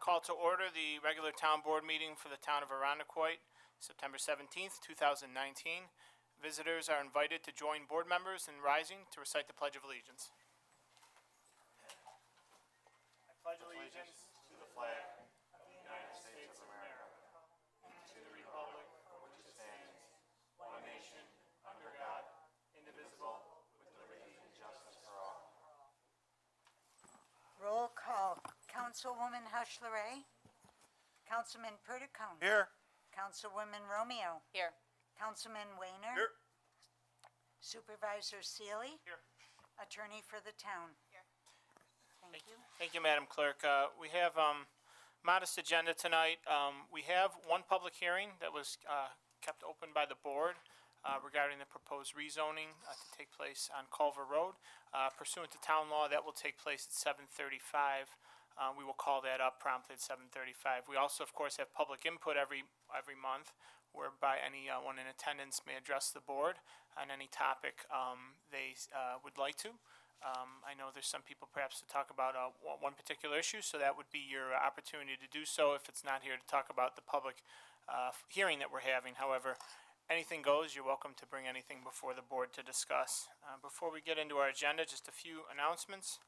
Call to order the regular town board meeting for the town of Arundecoit, September 17th, 2019. Visitors are invited to join board members in rising to recite the Pledge of Allegiance. I pledge allegiance to the flag of the United States of America, and to the republic for which it stands, one nation, under God, indivisible, with liberty and justice for all. Roll call. Councilwoman Hushleray. Councilman Purticone. Here. Councilwoman Romeo. Here. Councilman Wayner. Here. Supervisor Seeley. Here. Attorney for the town. Here. Thank you. Thank you, Madam Clerk. We have modest agenda tonight. We have one public hearing that was kept open by the board regarding the proposed rezoning to take place on Culver Road. Pursuant to town law, that will take place at 7:35. We will call that up promptly at 7:35. We also, of course, have public input every month, whereby anyone in attendance may address the board on any topic they would like to. I know there's some people perhaps to talk about one particular issue, so that would be your opportunity to do so if it's not here to talk about the public hearing that we're having. However, anything goes. You're welcome to bring anything before the board to discuss. Before we get into our agenda, just a few announcements.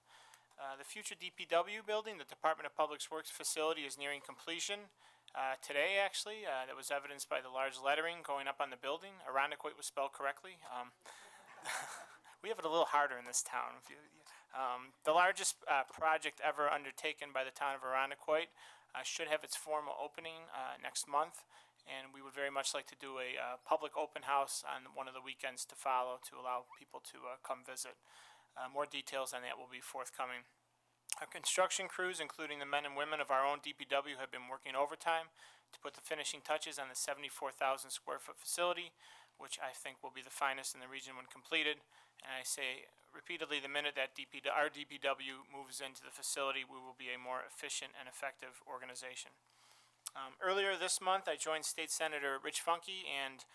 The future DPW building, the Department of Public Works facility, is nearing completion. Today, actually, that was evidenced by the large lettering going up on the building. Arundecoit was spelled correctly. We have it a little harder in this town. The largest project ever undertaken by the town of Arundecoit should have its formal opening next month, and we would very much like to do a public open house on one of the weekends to follow to allow people to come visit. More details on that will be forthcoming. Our construction crews, including the men and women of our own DPW, have been working overtime to put the finishing touches on the 74,000 square foot facility, which I think will be the finest in the region when completed. And I say repeatedly, the minute that our DPW moves into the facility, we will be a more efficient and effective organization. Earlier this month, I joined State Senator Rich Funke and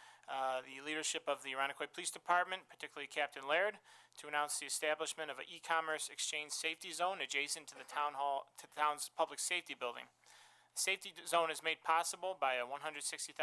the leadership of the Arundecoit Police Department, particularly Captain Laird, to announce the establishment of an e-commerce exchange safety zone adjacent to the town's public safety building. The safety zone is made possible by a $160,000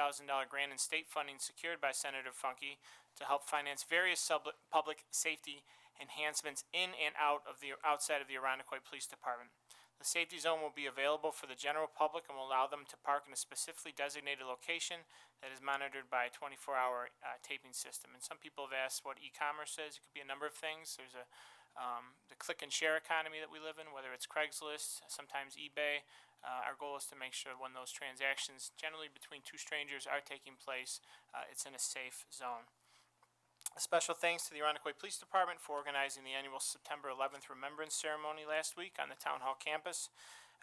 grant in state funding secured by Senator Funke to help finance various public safety enhancements in and outside of the Arundecoit Police Department. The safety zone will be available for the general public and will allow them to park in a specifically designated location that is monitored by a 24-hour taping system. And some people have asked what e-commerce is. It could be a number of things. There's the click and share economy that we live in, whether it's Craigslist, sometimes eBay. Our goal is to make sure when those transactions, generally between two strangers, are taking place, it's in a safe zone. A special thanks to the Arundecoit Police Department for organizing the annual September 11th Remembrance Ceremony last week on the Town Hall campus.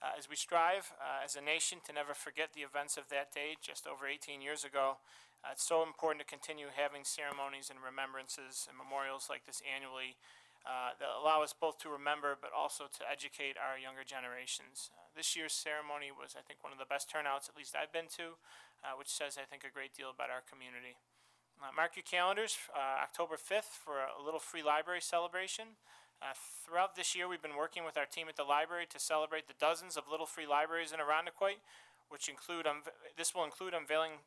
As we strive as a nation to never forget the events of that day just over 18 years ago, it's so important to continue having ceremonies and remembrances and memorials like this annually that allow us both to remember but also to educate our younger generations. This year's ceremony was, I think, one of the best turnouts, at least I've been to, which says, I think, a great deal about our community. Mark your calendars, October 5th for a little free library celebration. Throughout this year, we've been working with our team at the library to celebrate the dozens of little free libraries in Arundecoit, which included unveiling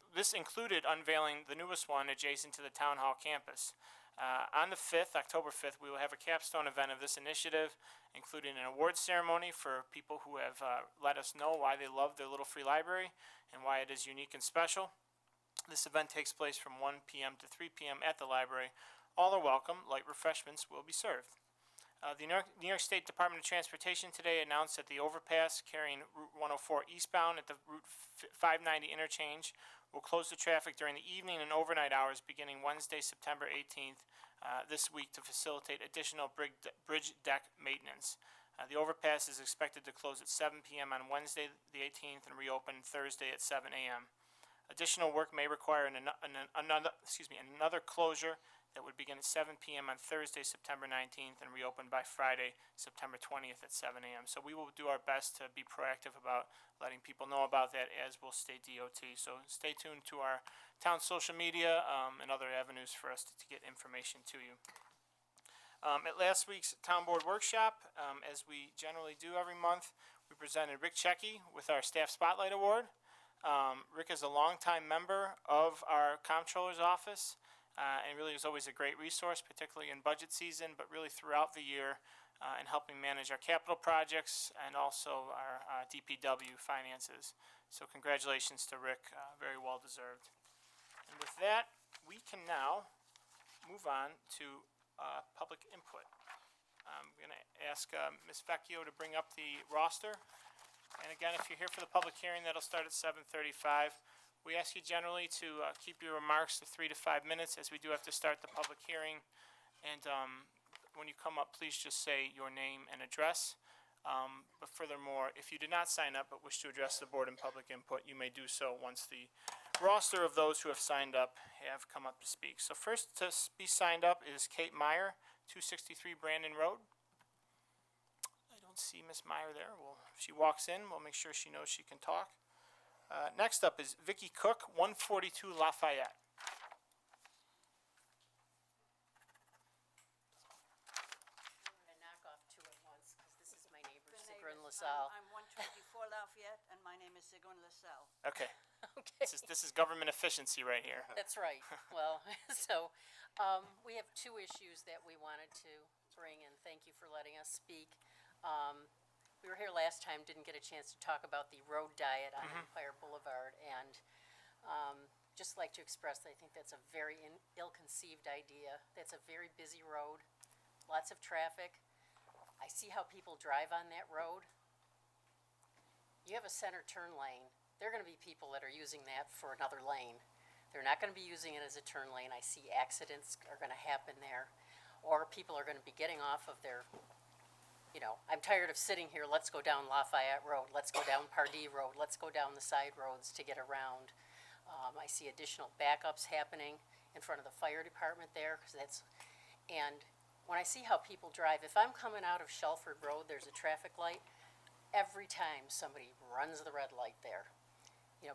the newest one adjacent to the Town Hall campus. On the 5th, October 5th, we will have a capstone event of this initiative, including an awards ceremony for people who have let us know why they love their little free library and why it is unique and special. This event takes place from 1 p.m. to 3 p.m. at the library. All are welcome. Light refreshments will be served. The New York State Department of Transportation today announced that the overpass carrying Route 104 eastbound at the Route 590 interchange will close the traffic during the evening and overnight hours beginning Wednesday, September 18th this week to facilitate additional bridge deck maintenance. The overpass is expected to close at 7 p.m. on Wednesday, the 18th, and reopen Thursday at 7 a.m. Additional work may require another closure that would begin at 7 p.m. on Thursday, September 19th, and reopen by Friday, September 20th at 7 a.m. So we will do our best to be proactive about letting people know about that, as will State DOT. So stay tuned to our town social media and other avenues for us to get information to you. At last week's Town Board Workshop, as we generally do every month, we presented Rick Checky with our Staff Spotlight Award. Rick is a longtime member of our comptroller's office, and really is always a great resource, particularly in budget season, but really throughout the year, in helping manage our capital projects and also our DPW finances. So congratulations to Rick, very well deserved. And with that, we can now move on to public input. I'm going to ask Ms. Vecchio to bring up the roster. And again, if you're here for the public hearing, that'll start at 7:35. We ask you generally to keep your remarks to 3 to 5 minutes, as we do have to start the public hearing. And when you come up, please just say your name and address. But furthermore, if you did not sign up but wish to address the board in public input, you may do so once the roster of those who have signed up have come up to speak. So first to be signed up is Kate Meyer, 263 Brandon Road. I don't see Miss Meyer there. Well, if she walks in, we'll make sure she knows she can talk. Next up is Vicky Cook, 142 Lafayette. To knock off two at once, because this is my neighbor, Sigrun LaSalle. I'm 124 Lafayette, and my name is Sigrun LaSalle. Okay, Okay, this is government efficiency right here. that's right. Well, so, we have two issues that we wanted to bring, and thank you for letting us speak. We were here last time, didn't get a chance to talk about the road diet on Empire Boulevard, and just like to express that I think that's a very ill-conceived idea. That's a very busy road, lots of traffic. I see how people drive on that road. You have a center turn lane. There are gonna be people that are using that for another lane. They're not gonna be using it as a turn lane. I see accidents are gonna happen there. Or people are gonna be getting off of their, I'm tired of sitting here, let's go down Lafayette Road, let's go down Pardee Road, let's go down the side roads to get around. I see additional backups happening in front of the fire department there, and when I see how people drive, if I'm coming out of Shelford Road, there's a traffic light, every time somebody runs the red light there.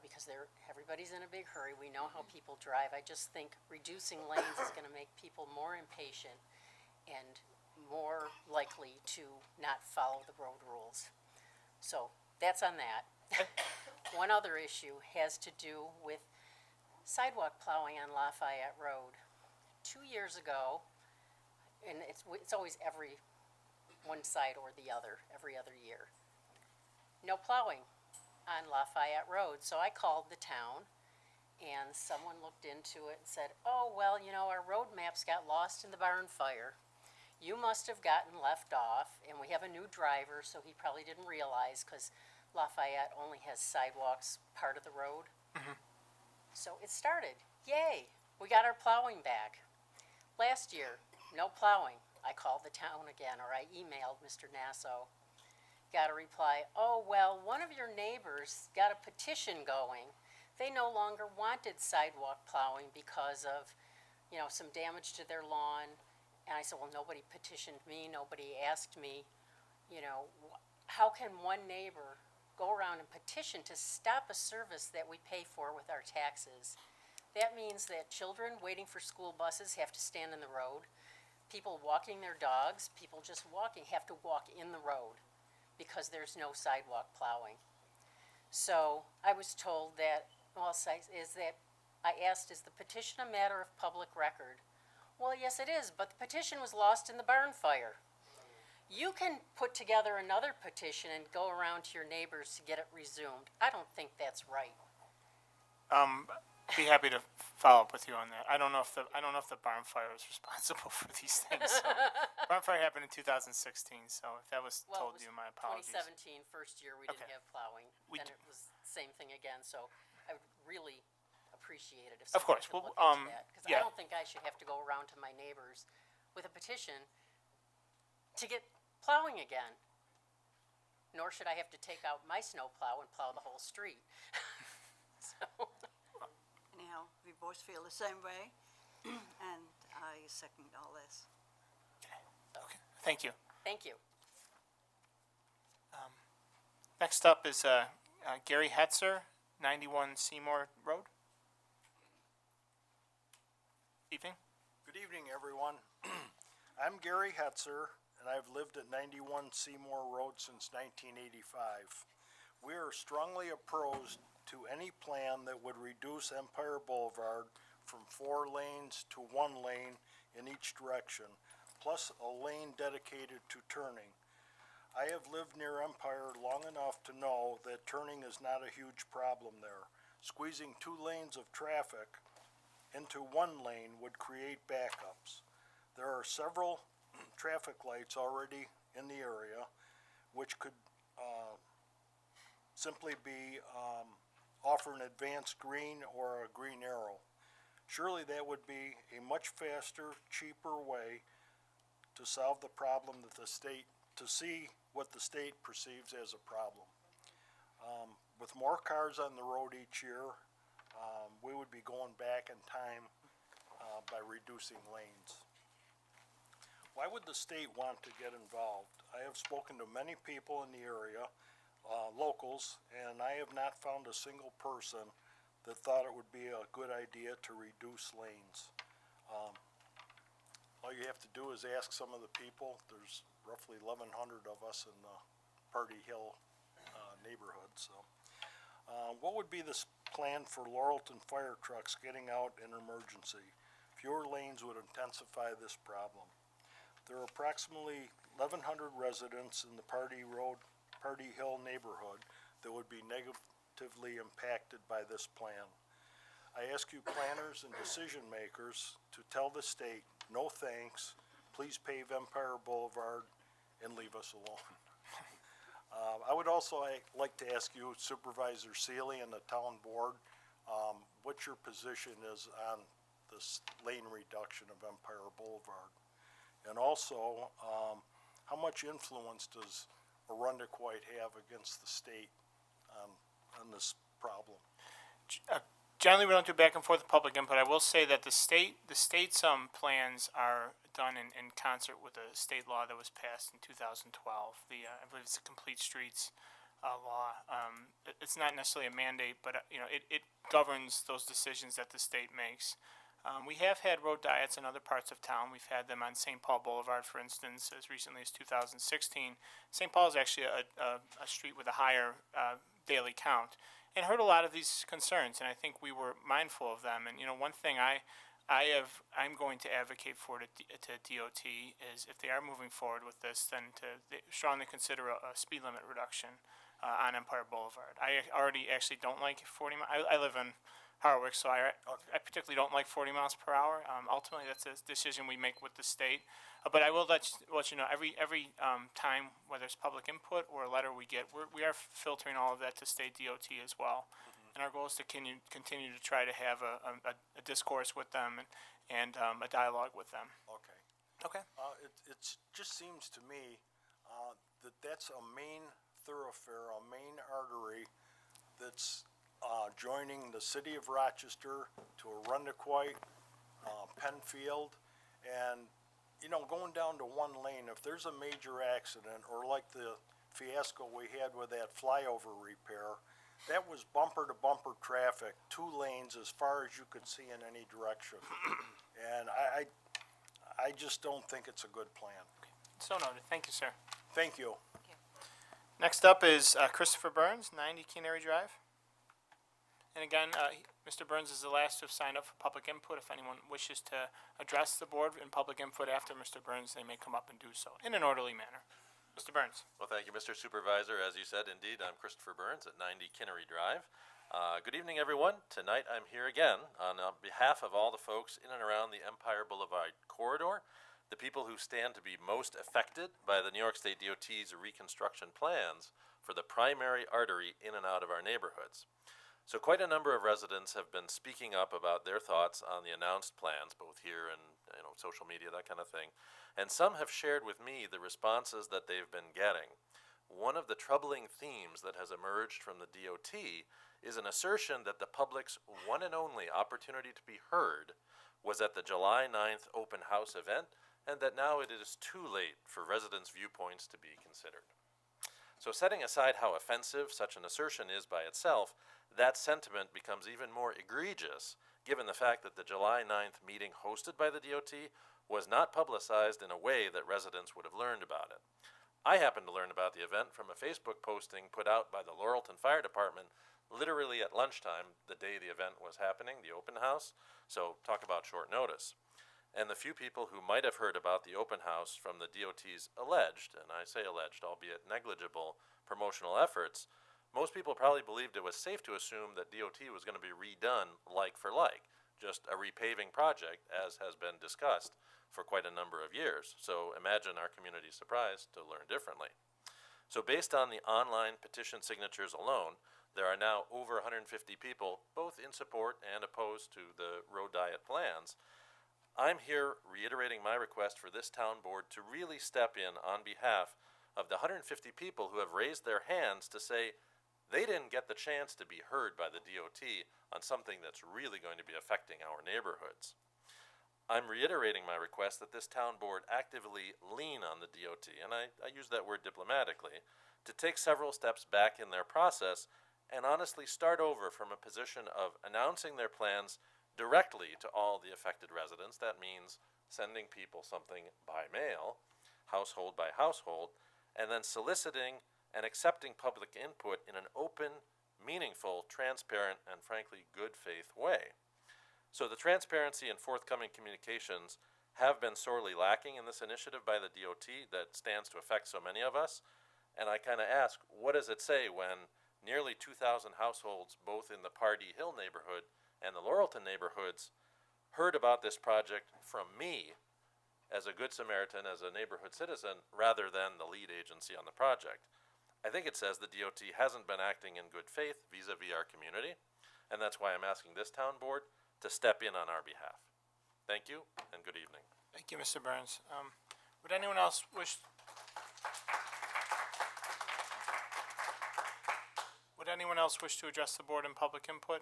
Because everybody's in a big hurry, we know how people drive. I just think reducing lanes is gonna make people more impatient and more likely to not follow the road rules. So, that's on that. One other issue has to do with sidewalk plowing on Lafayette Road. 2 years ago, and it's always every one side or the other, every other year. No plowing on Lafayette Road, so I called the town, and someone looked into it and said, oh, well, our road maps got lost in the barn fire. You must have gotten left off, and we have a new driver, so he probably didn't realize, because Lafayette only has sidewalks part of the road. So it started. Yay! We got our plowing back. Last year, no plowing. I called the town again, or I emailed Mr. Nasso. Got a reply, oh, well, one of your neighbors got a petition going. They no longer wanted sidewalk plowing because of, some damage to their lawn. And I said, well, nobody petitioned me, nobody asked me, how can one neighbor go around and petition to stop a service that we pay for with our taxes? That means that children waiting for school buses have to stand in the road. People walking their dogs, people just walking, have to walk in the road because there's no sidewalk plowing. So I was told that, I asked, is the petition a matter of public record? Well, yes, it is, but the petition was lost in the barn fire. You can put together another petition and go around to your neighbors to get it resumed. I don't think that's right. Be happy to follow up with you on that. I don't know if the barn fire is responsible for these things. So. Barn fire happened in 2016, so if that was Well, told it was you, my apologies. 2017, first year, we didn't Okay. have plowing. We Then it was the same thing again, so I would really appreciate it if Of someone course. could Well, look into that. Because yeah. I don't think I should have to go around to my neighbors with a petition to get plowing again. Nor should I have to take out my snow plow and plow the whole street. So, Anyhow, we both feel the same way, and I second all this. Okay. Thank you. thank you. Next up is Gary Hetzer, 91 Seymour Road. Evening. Good evening, everyone. I'm Gary Hetzer, and I've lived at 91 Seymour Road since 1985. We are strongly opposed to any plan that would reduce Empire Boulevard from 4 lanes to 1 lane in each direction, plus a lane dedicated to turning. I have lived near Empire long enough to know that turning is not a huge problem there. Squeezing 2 lanes of traffic into 1 lane would create backups. There are several traffic lights already in the area, which could simply be offer an advanced green or a green arrow. Surely that would be a much faster, cheaper way to solve the problem that the state, to see what the state perceives as a problem. With more cars on the road each year, we would be going back in time by reducing lanes. Why would the state want to get involved? I have spoken to many people in the area, locals, and I have not found a single person that thought it would be a good idea to reduce lanes. All you have to do is ask some of the people. There's roughly 1,100 of us in the Party Hill neighborhood, so. What would be this plan for Laurelton fire trucks getting out in emergency? Fewer lanes would intensify this problem. There are approximately 1,100 residents in the Party Hill neighborhood that would be negatively impacted by this plan. I ask you planners and decision makers to tell the state, no thanks, please pave Empire Boulevard and leave us alone. I would also like to ask you, Supervisor Seeley and the town board, what your position is on this lane reduction of Empire Boulevard. And also, how much influence does Arundequite have against the state on this problem? Generally, we don't do back and forth public input. I will say that the state's plans are done in concert with a state law that was passed in 2012. I believe it's the Complete Streets law. It's not necessarily a mandate, but it governs those decisions that the state makes. We have had road diets in other parts of town. We've had them on St. Paul Boulevard, for instance, as recently as 2016. St. Paul is actually a street with a higher daily count, and heard a lot of these concerns, and I think we were mindful of them. And one thing I'm going to advocate for to DOT is if they are moving forward with this, then to strongly consider a speed limit reduction on Empire Boulevard. I already actually don't like 40 miles. I live in Harwick, so I particularly don't like 40 miles per hour. Ultimately, that's a decision we make with the state. But I will let you know every time, whether it's public input or a letter we get, we are filtering all of that to state DOT as well. And our goal is to continue to try to have a discourse with them and a dialogue with them. Okay. Okay. It just seems to me that that's a main thoroughfare, a main artery that's joining the city of Rochester to Arundequite, Penfield, and going down to 1 lane, if there's a major accident, or like the fiasco we had with that flyover repair, that was bumper to bumper traffic, 2 lanes as far as you could see in any direction. And I just don't think it's a good plan. So noted. Thank you, sir. Thank you. Next up is Christopher Burns, 90 Canary Drive. And again, Mr. Burns is the last to have signed up for public input. If anyone wishes to address the board in public input after Mr. Burns, they may come up and do so in an orderly manner. Mr. Burns. Well, thank you, Mr. Supervisor. As you said, indeed, I'm Christopher Burns at 90 Kinnery Drive. Good evening, everyone. Tonight I'm here again on behalf of all the folks in and around the Empire Boulevard corridor, the people who stand to be most affected by the New York State DOT's reconstruction plans for the primary artery in and out of our neighborhoods. So quite a number of residents have been speaking up about their thoughts on the announced plans, both here and social media, that kind of thing. And some have shared with me the responses that they've been getting. One of the troubling themes that has emerged from the DOT is an assertion that the public's one and only opportunity to be heard was at the July 9th open house event, and that now it is too late for residents' viewpoints to be considered. So setting aside how offensive such an assertion is by itself, that sentiment becomes even more egregious given the fact that the July 9th meeting hosted by the DOT was not publicized in a way that residents would have learned about it. I happened to learn about the event from a Facebook posting put out by the Laurelton Fire Department literally at lunchtime the day the event was happening, the open house, so talk about short notice. And the few people who might have heard about the open house from the DOT's alleged, and I say alleged, albeit negligible, promotional efforts, most people probably believed it was safe to assume that DOT was going to be redone like for like, just a repaving project, as has been discussed for quite a number of years. So imagine our community's surprise to learn differently. So based on the online petition signatures alone, there are now over 150 people, both in support and opposed to the road diet plans. I'm here reiterating my request for this town board to really step in on behalf of the 150 people who have raised their hands to say they didn't get the chance to be heard by the DOT on something that's really going to be affecting our neighborhoods. I'm reiterating my request that this town board actively lean on the DOT, and I use that word diplomatically, to take several steps back in their process and honestly start over from a position of announcing their plans directly to all the affected residents. That means sending people something by mail, household by household, and then soliciting and accepting public input in an open, meaningful, transparent, and frankly good faith way. So the transparency and forthcoming communications have been sorely lacking in this initiative by the DOT that stands to affect so many of us. And I kind of ask, what does it say when nearly 2,000 households, both in the Pardee Hill neighborhood and the Laurelton neighborhoods, heard about this project from me as a good Samaritan, as a neighborhood citizen, rather than the lead agency on the project? I think it says the DOT hasn't been acting in good faith vis-a-vis our community, and that's why I'm asking this town board to step in on our behalf. Thank you, and good evening. Thank you, Mr. Burns. Would anyone else wish? Would anyone else wish to address the board in public input?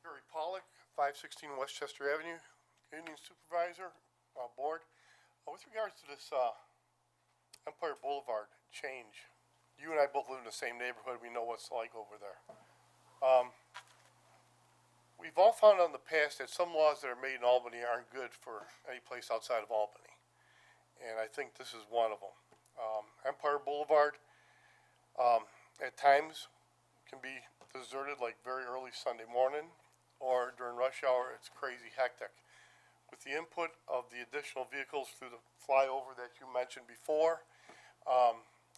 Gary Pollock, 516 Westchester Avenue, Union Supervisor, Board. With regards to this Empire Boulevard change, you and I both live in the same neighborhood. We know what it's like over there. We've all found out in the past that some laws that are made in Albany aren't good for any place outside of Albany. And I think this is one of them. Empire Boulevard, at times can be deserted, like very early Sunday morning, or during rush hour, it's crazy hectic. With the input of the additional vehicles through the flyover that you mentioned before,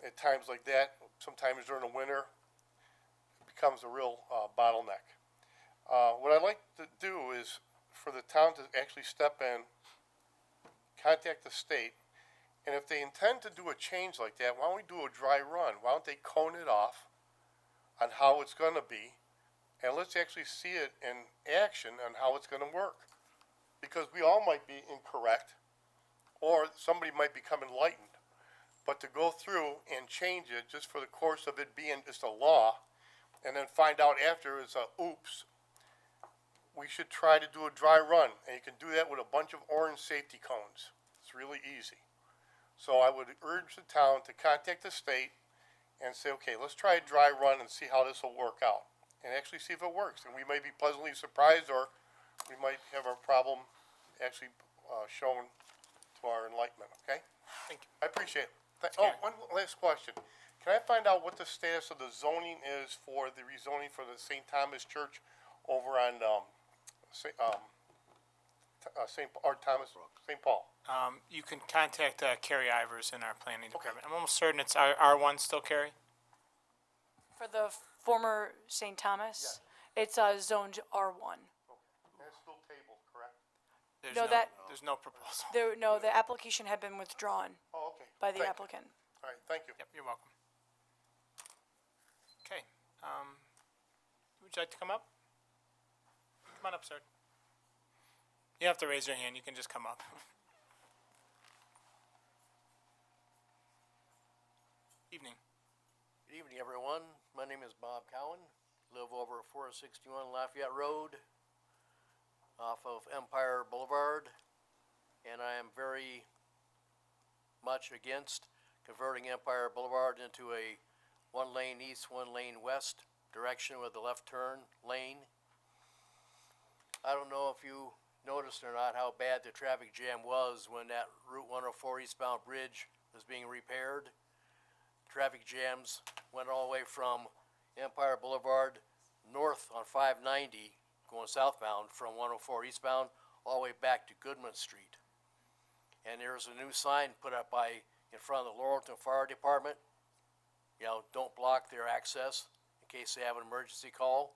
at times like that, sometimes during the winter, it becomes a real bottleneck. What I'd like to do is for the town to actually step in, contact the state, and if they intend to do a change like that, why don't we do a dry run? Why don't they cone it off on how it's going to be, and let's actually see it in action on how it's going to work. Because we all might be incorrect, or somebody might become enlightened. But to go through and change it just for the course of it being just a law, and then find out after it's a oops, we should try to do a dry run. And you can do that with a bunch of orange safety cones. It's really easy. So I would urge the town to contact the state and say, okay, let's try a dry run and see how this will work out. And actually see if it works. And we may be pleasantly surprised, or we might have our problem actually shown to our enlightenment, okay? Thank you. I appreciate it. One last question. Can I find out what the status of the zoning is for the rezoning for the St. Thomas Church over on St. Paul? You can contact Carrie Ivers in our planning department. I'm almost certain it's R1 still, Carrie? For the former St. Thomas, it's zoned R1. That's still tabled, correct? There's no proposal. The application had been withdrawn Oh, okay. by the Thank you. applicant. All right, thank you. Yep, you're welcome. Okay, would you like to come up? Come on up, sir. You don't have to raise your hand, you can just come up. Evening. Good evening, everyone. My name is Bob Cowan. Live over 461 Lafayette Road off of Empire Boulevard. And I am very much against converting Empire Boulevard into a one-lane east, one-lane west direction with the left turn lane. I don't know if you noticed or not how bad the traffic jam was when that Route 104 eastbound bridge was being repaired. Traffic jams went all the way from Empire Boulevard north on 590 going southbound from 104 eastbound all the way back to Goodman Street. And there's a new sign put up in front of the Laurelton Fire Department. Don't block their access in case they have an emergency call.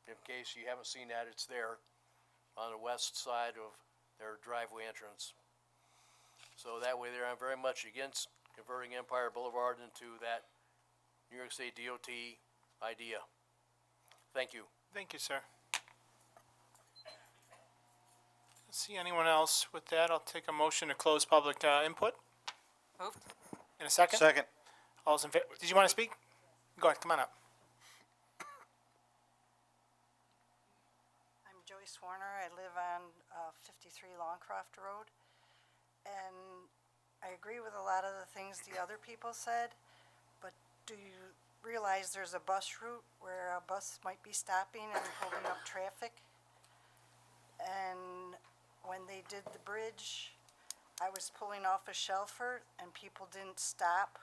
In case you haven't seen that, it's there on the west side of their driveway entrance. So that way there, I'm very much against converting Empire Boulevard into that New York State DOT idea. Thank you. Thank you, sir. See anyone else? With that, I'll take a motion to close public input. Moved. In a second? Second. All's in favor? Did you want to speak? Go ahead, come on up. I'm Joyce Warner. I live on 53 Longcroft Road. And I agree with a lot of the things the other people said, but do you realize there's a bus route where a bus might be stopping and holding up traffic? And when they did the bridge, I was pulling off a Shelfer and people didn't stop.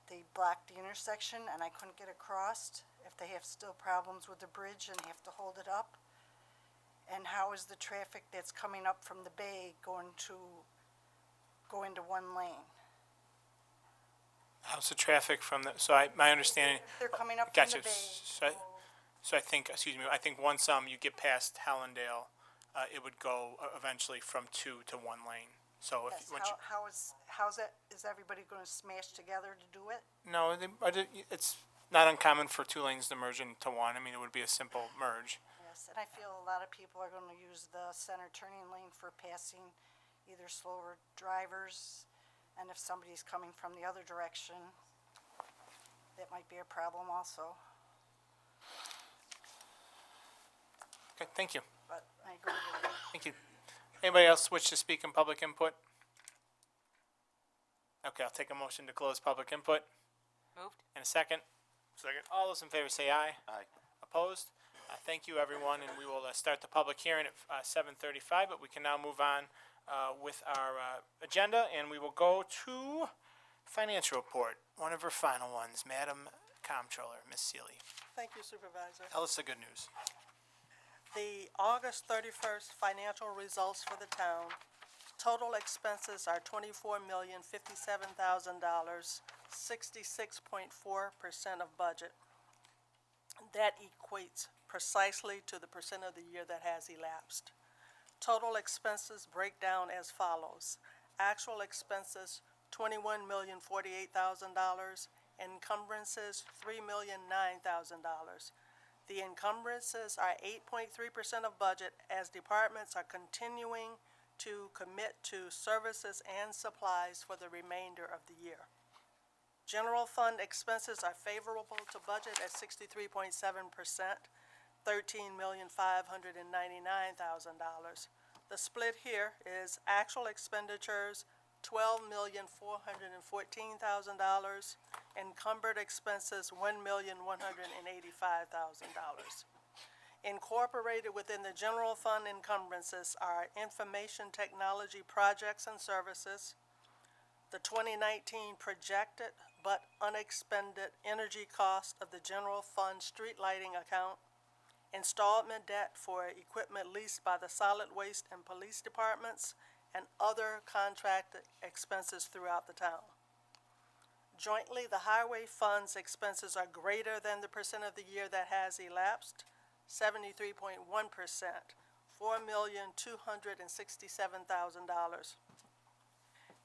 They blocked the intersection and I couldn't get across if they have still problems with the bridge and have to hold it up. And how is the traffic that's coming up from the bay going to go into one lane? How's the traffic from the, my understanding, They're coming up from gotcha. the bay. So I think, excuse me, I think once you get past Hallandale, it would go eventually from 2 to 1 lane. So if, Yes, once you, how's that, is everybody gonna smash together to do it? no, it's not uncommon for 2 lanes to merge into 1. I mean, it would be a simple merge. Yes, and I feel a lot of people are gonna use the center turning lane for passing either slower drivers, and if somebody's coming from the other direction, that might be a problem also, Okay, thank you. but I agree with you. Thank you. Anybody else wish to speak in public input? Okay, I'll take a motion to close public input. Moved. In a second. Second. All those in favor say aye. Aye. Opposed? Thank you, everyone, and we will start the public hearing at 7:35, but we can now move on with our agenda, and we will go to financial report, one of our final ones, Madam Comptroller, Ms. Seeley. Thank you, Supervisor. Tell us the good news. The August 31st financial results for the town. Total expenses are $24,057,000, 66.4% of budget. That equates precisely to the percent of the year that has elapsed. Total expenses break down as follows. Actual expenses, $21,048,000. Encumbrances, $3,009,000. The encumbrances are 8.3% of budget as departments are continuing to commit to services and supplies for the remainder of the year. General fund expenses are favorable to budget at 63.7%, $13,599,000. The split here is actual expenditures, $12,414,000, encumbered expenses, $1,185,000. Incorporated within the general fund encumbrances are information technology projects and services, the 2019 projected but unexpended energy cost of the general fund street lighting account, installment debt for equipment leased by the solid waste and police departments, and other contracted expenses throughout the town. Jointly, the highway fund's expenses are greater than the percent of the year that has elapsed, 73.1%, $4,267,000.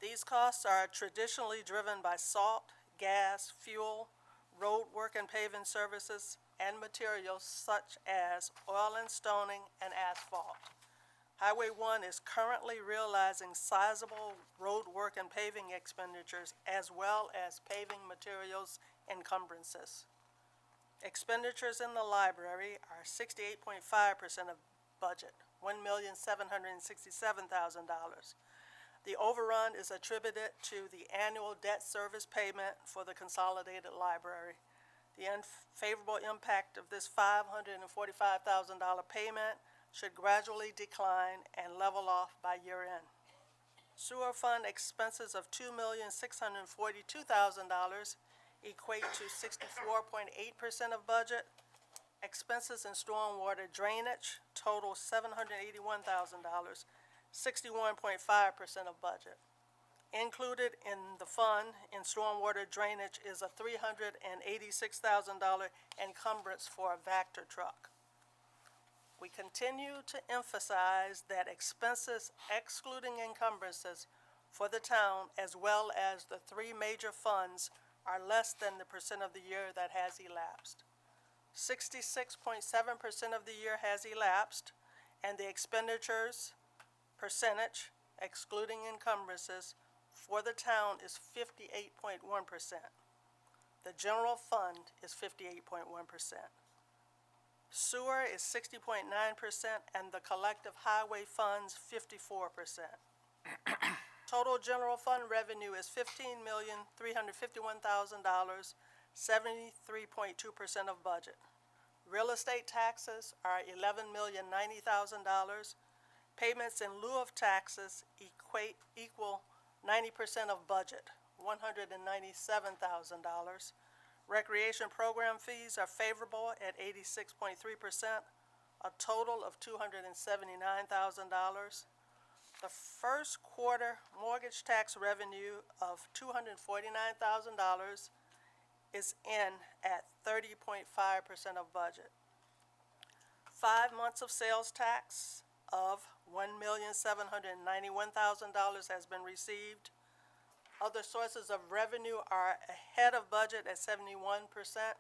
These costs are traditionally driven by salt, gas, fuel, road work and paving services, and materials such as oil and stoning and asphalt. Highway 1 is currently realizing sizable road work and paving expenditures as well as paving materials encumbrances. Expenditures in the library are 68.5% of budget, $1,767,000. The overrun is attributed to the annual debt service payment for the consolidated library. The unfavorable impact of this $545,000 payment should gradually decline and level off by year end. Sewer fund expenses of $2,642,000 equate to 64.8% of budget. Expenses in stormwater drainage total $781,000, 61.5% of budget. Included in the fund in stormwater drainage is a $386,000 encumbrance for a Vector truck. We continue to emphasize that expenses excluding encumbrances for the town as well as the three major funds are less than the percent of the year that has elapsed. 66.7% of the year has elapsed, and the expenditures percentage, excluding encumbrances, for the town is 58.1%. The general fund is 58.1%. Sewer is 60.9%, and the collective highway funds 54%. Total general fund revenue is $15,351,000, 73.2% of budget. Real estate taxes are $11,090,000. Payments in lieu of taxes equal 90% of budget, $197,000. Recreation program fees are favorable at 86.3%, a total of $279,000. The first quarter mortgage tax revenue of $249,000 is in at 30.5% of budget. 5 months of sales tax of $1,791,000 has been received. Other sources of revenue are ahead of budget at 71%.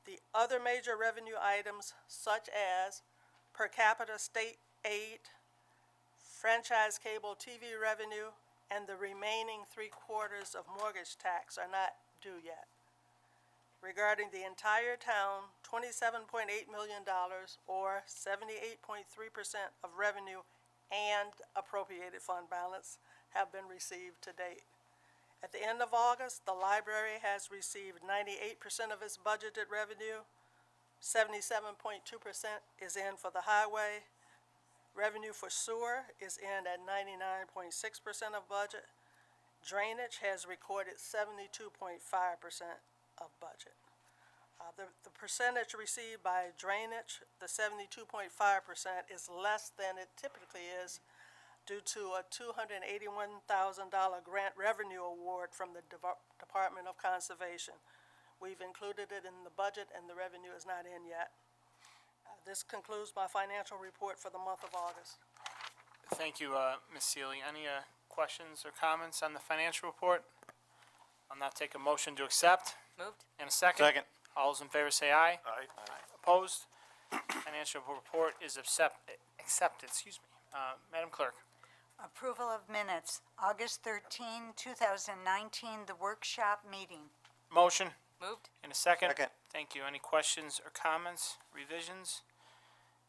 The other major revenue items, such as per capita state aid, franchise cable TV revenue, and the remaining 3/4 of mortgage tax are not due yet. Regarding the entire town, $27.8 million, or 78.3% of revenue and appropriated fund balance, have been received to date. At the end of August, the library has received 98% of its budgeted revenue. 77.2% is in for the highway. Revenue for sewer is in at 99.6% of budget. Drainage has recorded 72.5% of budget. The percentage received by drainage, the 72.5%, is less than it typically is due to a $281,000 grant revenue award from the Department of Conservation. We've included it in the budget and the revenue is not in yet. This concludes my financial report for the month of August. Thank you, Ms. Seeley. Any questions or comments on the financial report? I'll now take a motion to accept. Moved? And a second. Second. All those in favor say aye. Aye. Opposed? Financial report is accepted, Madam Clerk. Approval of minutes, August 13, 2019, the workshop meeting. Motion Moved? and a second. Second. Thank you. Any questions or comments, revisions?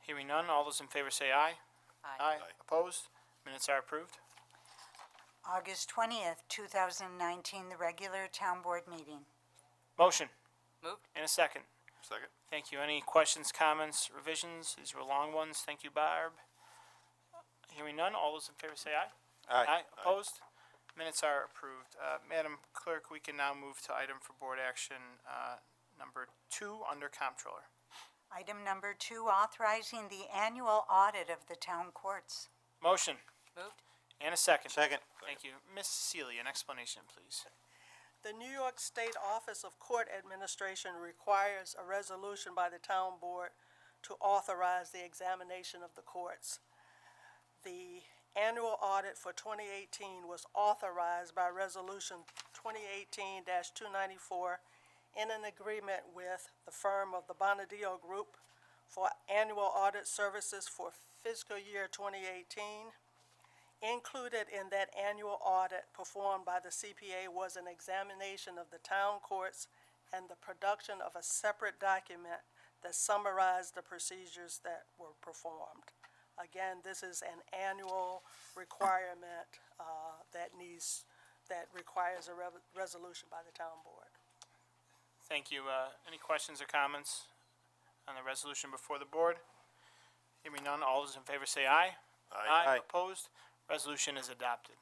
Hearing none, all those in favor say aye. Aye. Opposed? Minutes are approved. August 20th, 2019, the regular town board meeting. Motion Moved? and a second. Second. Thank you. Any questions, comments, revisions? These were long ones. Thank you, Barb. Hearing none, all those in favor say aye. Aye. Opposed? Minutes are approved. Madam Clerk, we can now move to item for board action, number 2, under Comptroller. Item number 2, authorizing the annual audit of the town courts. Motion Moved? and a second. Second. Thank you. Ms. Seeley, an explanation, please. The New York State Office of Court Administration requires a resolution by the town board to authorize the examination of the courts. The annual audit for 2018 was authorized by Resolution 2018-294 in an agreement with the firm of the Bonadillo Group for annual audit services for fiscal year 2018. Included in that annual audit performed by the CPA was an examination of the town courts and the production of a separate document that summarized the procedures that were performed. Again, this is an annual requirement that requires a resolution by the town board. Thank you. Any questions or comments on the resolution before the board? Hearing none, all those in favor say aye. Aye. Opposed? Resolution is adopted.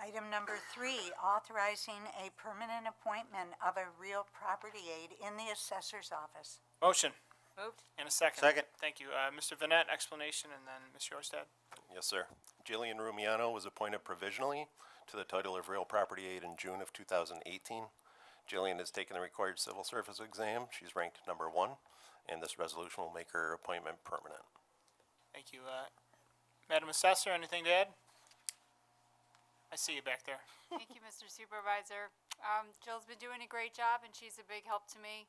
Item number 3, authorizing a permanent appointment of a real property aide in the assessor's office. Motion. Moved. And a second. Second. Thank you. Mr. Vanette, explanation, and then Mr. Orsted. Yes, sir. Jillian Rumiano was appointed provisionally to the title of Real Property Aide in June of 2018. Jillian has taken the required civil service exam. She's ranked number 1, and this resolution will make her appointment permanent. Thank you. Madam Assessor, anything to add? I see you back there. Thank you, Mr. Supervisor. Jill's been doing a great job, and she's a big help to me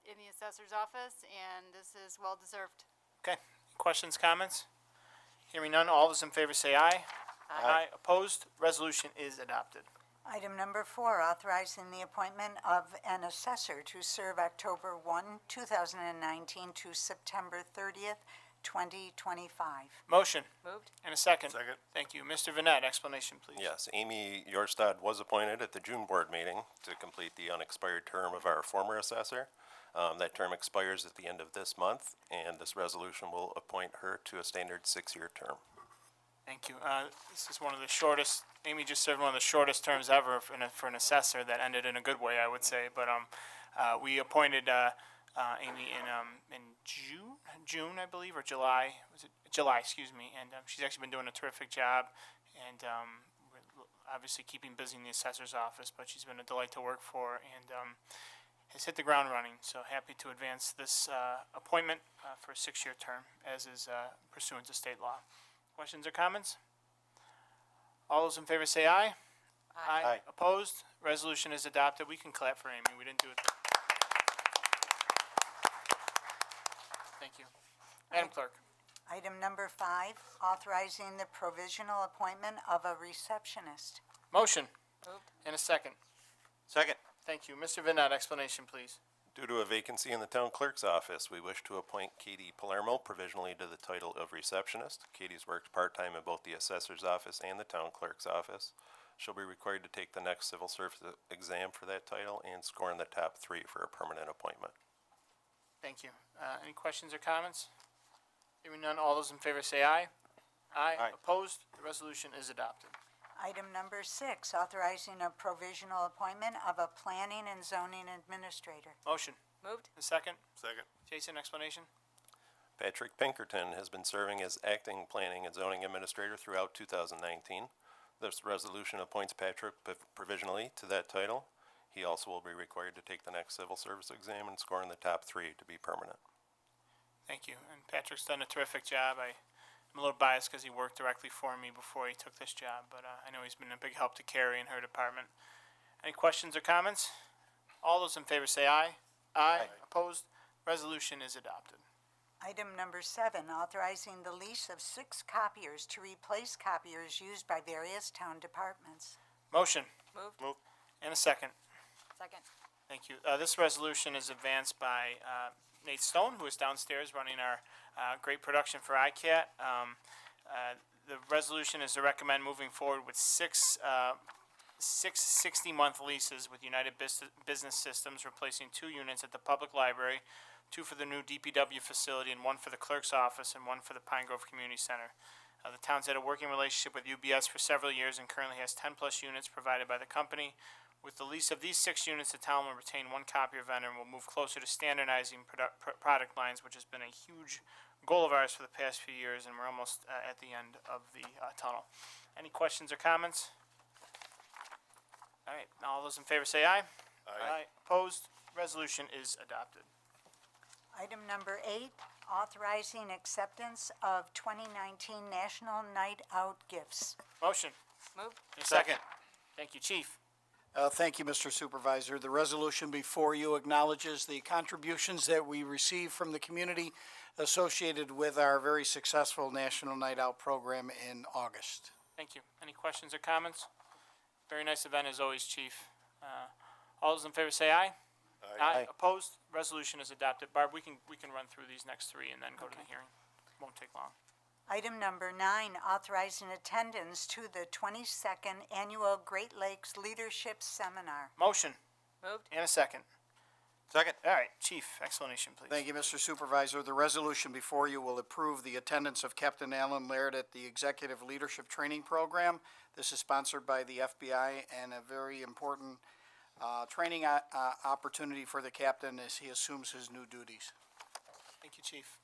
in the assessor's office, and this is well-deserved. Okay. Questions, comments? Hearing none, all those in favor say aye. Aye. Opposed? Resolution is adopted. Item number 4, authorizing the appointment of an assessor to serve October 1, 2019 to September 30th, 2025. Motion. Moved. And a second. Second. Thank you. Mr. Vanette, explanation, please. Yes, Amy Yorstad was appointed at the June board meeting to complete the unexpired term of our former assessor. That term expires at the end of this month, and this resolution will appoint her to a standard 6-year term. Thank you. This is one of the shortest, Amy just served one of the shortest terms ever for an assessor that ended in a good way, I would say. But we appointed Amy in June, I believe, or July. Was it July? Excuse me. And she's actually been doing a terrific job, and we're obviously keeping busy in the assessor's office. But she's been a delight to work for, and has hit the ground running. So happy to advance this appointment for a 6-year term, as is pursuant to state law. Questions or comments? All those in favor say aye. Aye. Opposed? Resolution is adopted. We can clap for Amy. We didn't do it. Thank you. Madam Clerk. Item number 5, authorizing the provisional appointment of a receptionist. Motion. Moved. And a second. Second. Thank you. Mr. Vanette, explanation, please. Due to a vacancy in the town clerk's office, we wish to appoint Katie Palermo provisionally to the title of receptionist. Katie's worked part-time in both the assessor's office and the town clerk's office. She'll be required to take the next civil service exam for that title and score in the top 3 for a permanent appointment. Thank you. Any questions or comments? Hearing none, all those in favor say aye. Aye. Opposed? The resolution is adopted. Item number 6, authorizing a provisional appointment of a planning and zoning administrator. Motion. Moved. A second. Second. Jason, explanation? Patrick Pinkerton has been serving as acting planning and zoning administrator throughout 2019. This resolution appoints Patrick provisionally to that title. He also will be required to take the next civil service exam and score in the top 3 to be permanent. Thank you. And Patrick's done a terrific job. I'm a little biased because he worked directly for me before he took this job, but I know he's been a big help to Carrie and her department. Any questions or comments? All those in favor say aye. Aye. Opposed? Resolution is adopted. Item number 7, authorizing the lease of 6 copiers to replace copiers used by various town departments. Motion. Moved. And a second. Second. Thank you. This resolution is advanced by Nate Stone, who is downstairs running our great production for ICAT. The resolution is to recommend moving forward with 6 60-month leases with United Business Systems, replacing 2 units at the public library, 2 for the new DPW facility, and 1 for the clerk's office, and 1 for the Pine Grove Community Center. The town's had a working relationship with UBS for several years and currently has 10-plus units provided by the company. With the lease of these 6 units, the town will retain 1 copier vendor and will move closer to standardizing product lines, which has been a huge goal of ours for the past few years, and we're almost at the end of the tunnel. Any questions or comments? All right, all those in favor say aye. Aye. Opposed? Resolution is adopted. Item number 8, authorizing acceptance of 2019 National Night Out gifts. Motion. Moved. Any second. Thank you, Chief. Thank you, Mr. Supervisor. The resolution before you acknowledges the contributions that we receive from the community associated with our very successful National Night Out program in August. Thank you. Any questions or comments? Very nice event as always, Chief. All those in favor say aye. Aye. Opposed? Resolution is adopted. Barb, we can run through these next 3 and then go to the hearing. Won't take long. Item number 9, authorizing attendance to the 22nd Annual Great Lakes Leadership Seminar. Motion. Moved. And a second. Second. All right, Chief, explanation, please. Thank you, Mr. Supervisor. The resolution before you will approve the attendance of Captain Alan Laird at the Executive Leadership Training Program. This is sponsored by the FBI and a very important training opportunity for the captain as he assumes his new duties. Thank you, Chief.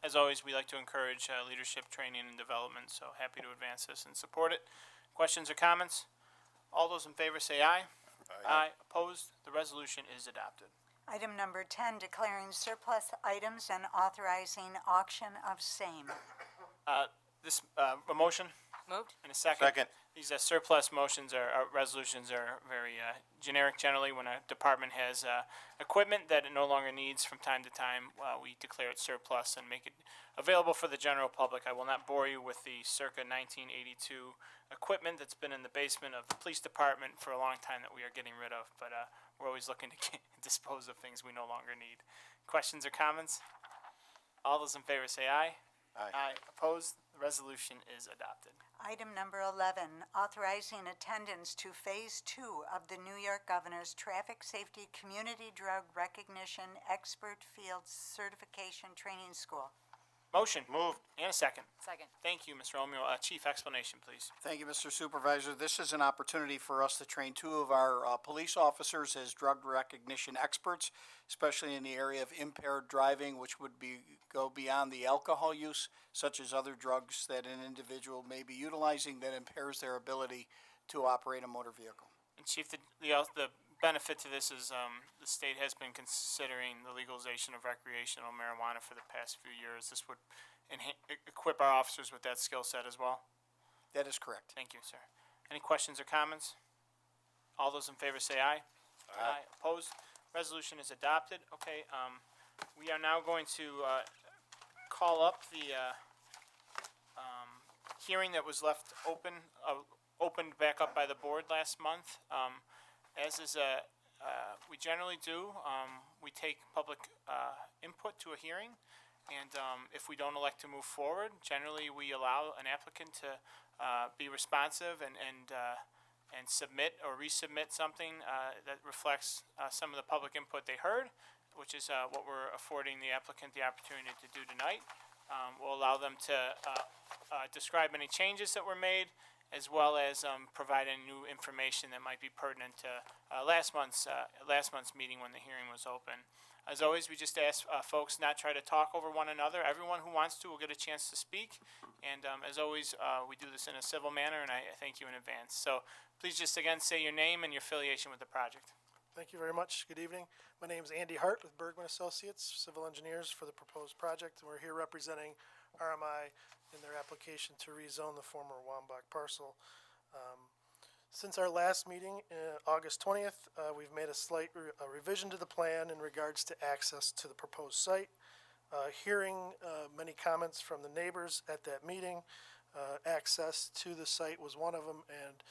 As always, we like to encourage leadership training and development, so happy to advance this and support it. Questions or comments? All those in favor say aye. Aye. Opposed? The resolution is adopted. Item number 10, declaring surplus items and authorizing auction of same. A motion Moved? and a second. Second. These surplus motions resolutions are very generic generally. When a department has equipment that it no longer needs from time to time, we declare it surplus and make it available for the general public. I will not bore you with the circa 1982 equipment that's been in the basement of the police department for a long time that we are getting rid of, but we're always looking to dispose of things we no longer need. Questions or comments? All those in favor say aye. Aye. Opposed? The resolution is adopted. Item number 11, authorizing attendance to Phase 2 of the New York Governor's Traffic Safety Community Drug Recognition Expert Field Certification Training School. Motion. Moved. And a second. Second. Thank you, Mr. Romeo. Chief, explanation, please. Thank you, Mr. Supervisor. This is an opportunity for us to train two of our police officers as drug recognition experts, especially in the area of impaired driving, which would go beyond the alcohol use, such as other drugs that an individual may be utilizing that impairs their ability to operate a motor vehicle. And Chief, the benefit to this is the state has been considering the legalization of recreational marijuana for the past few years. This would equip our officers with that skill set as well. That is correct. Thank you, sir. Any questions or comments? All those in favor say aye. Aye. Opposed? Resolution is adopted. Okay, we are now going to call up the hearing that was left opened back up by the board last month. As is we generally do, we take public input to a hearing, and if we don't elect to move forward, generally we allow an applicant to be responsive and submit or resubmit something that reflects some of the public input they heard, which is what we're affording the applicant the opportunity to do tonight. We'll allow them to describe any changes that were made, as well as provide any new information that might be pertinent to last month's meeting when the hearing was open. As always, we just ask folks not try to talk over one another. Everyone who wants to will get a chance to speak, and as always, we do this in a civil manner, and I thank you in advance. So please just again say your name and your affiliation with the project. Thank you very much. Good evening. My name is Andy Hart with Bergman Associates, civil engineers for the proposed project. And we're here representing RMI in their application to rezone the former Wambach parcel. Since our last meeting, August 20th, we've made a slight revision to the plan in regards to access to the proposed site. Hearing many comments from the neighbors at that meeting, access to the site was one of them, and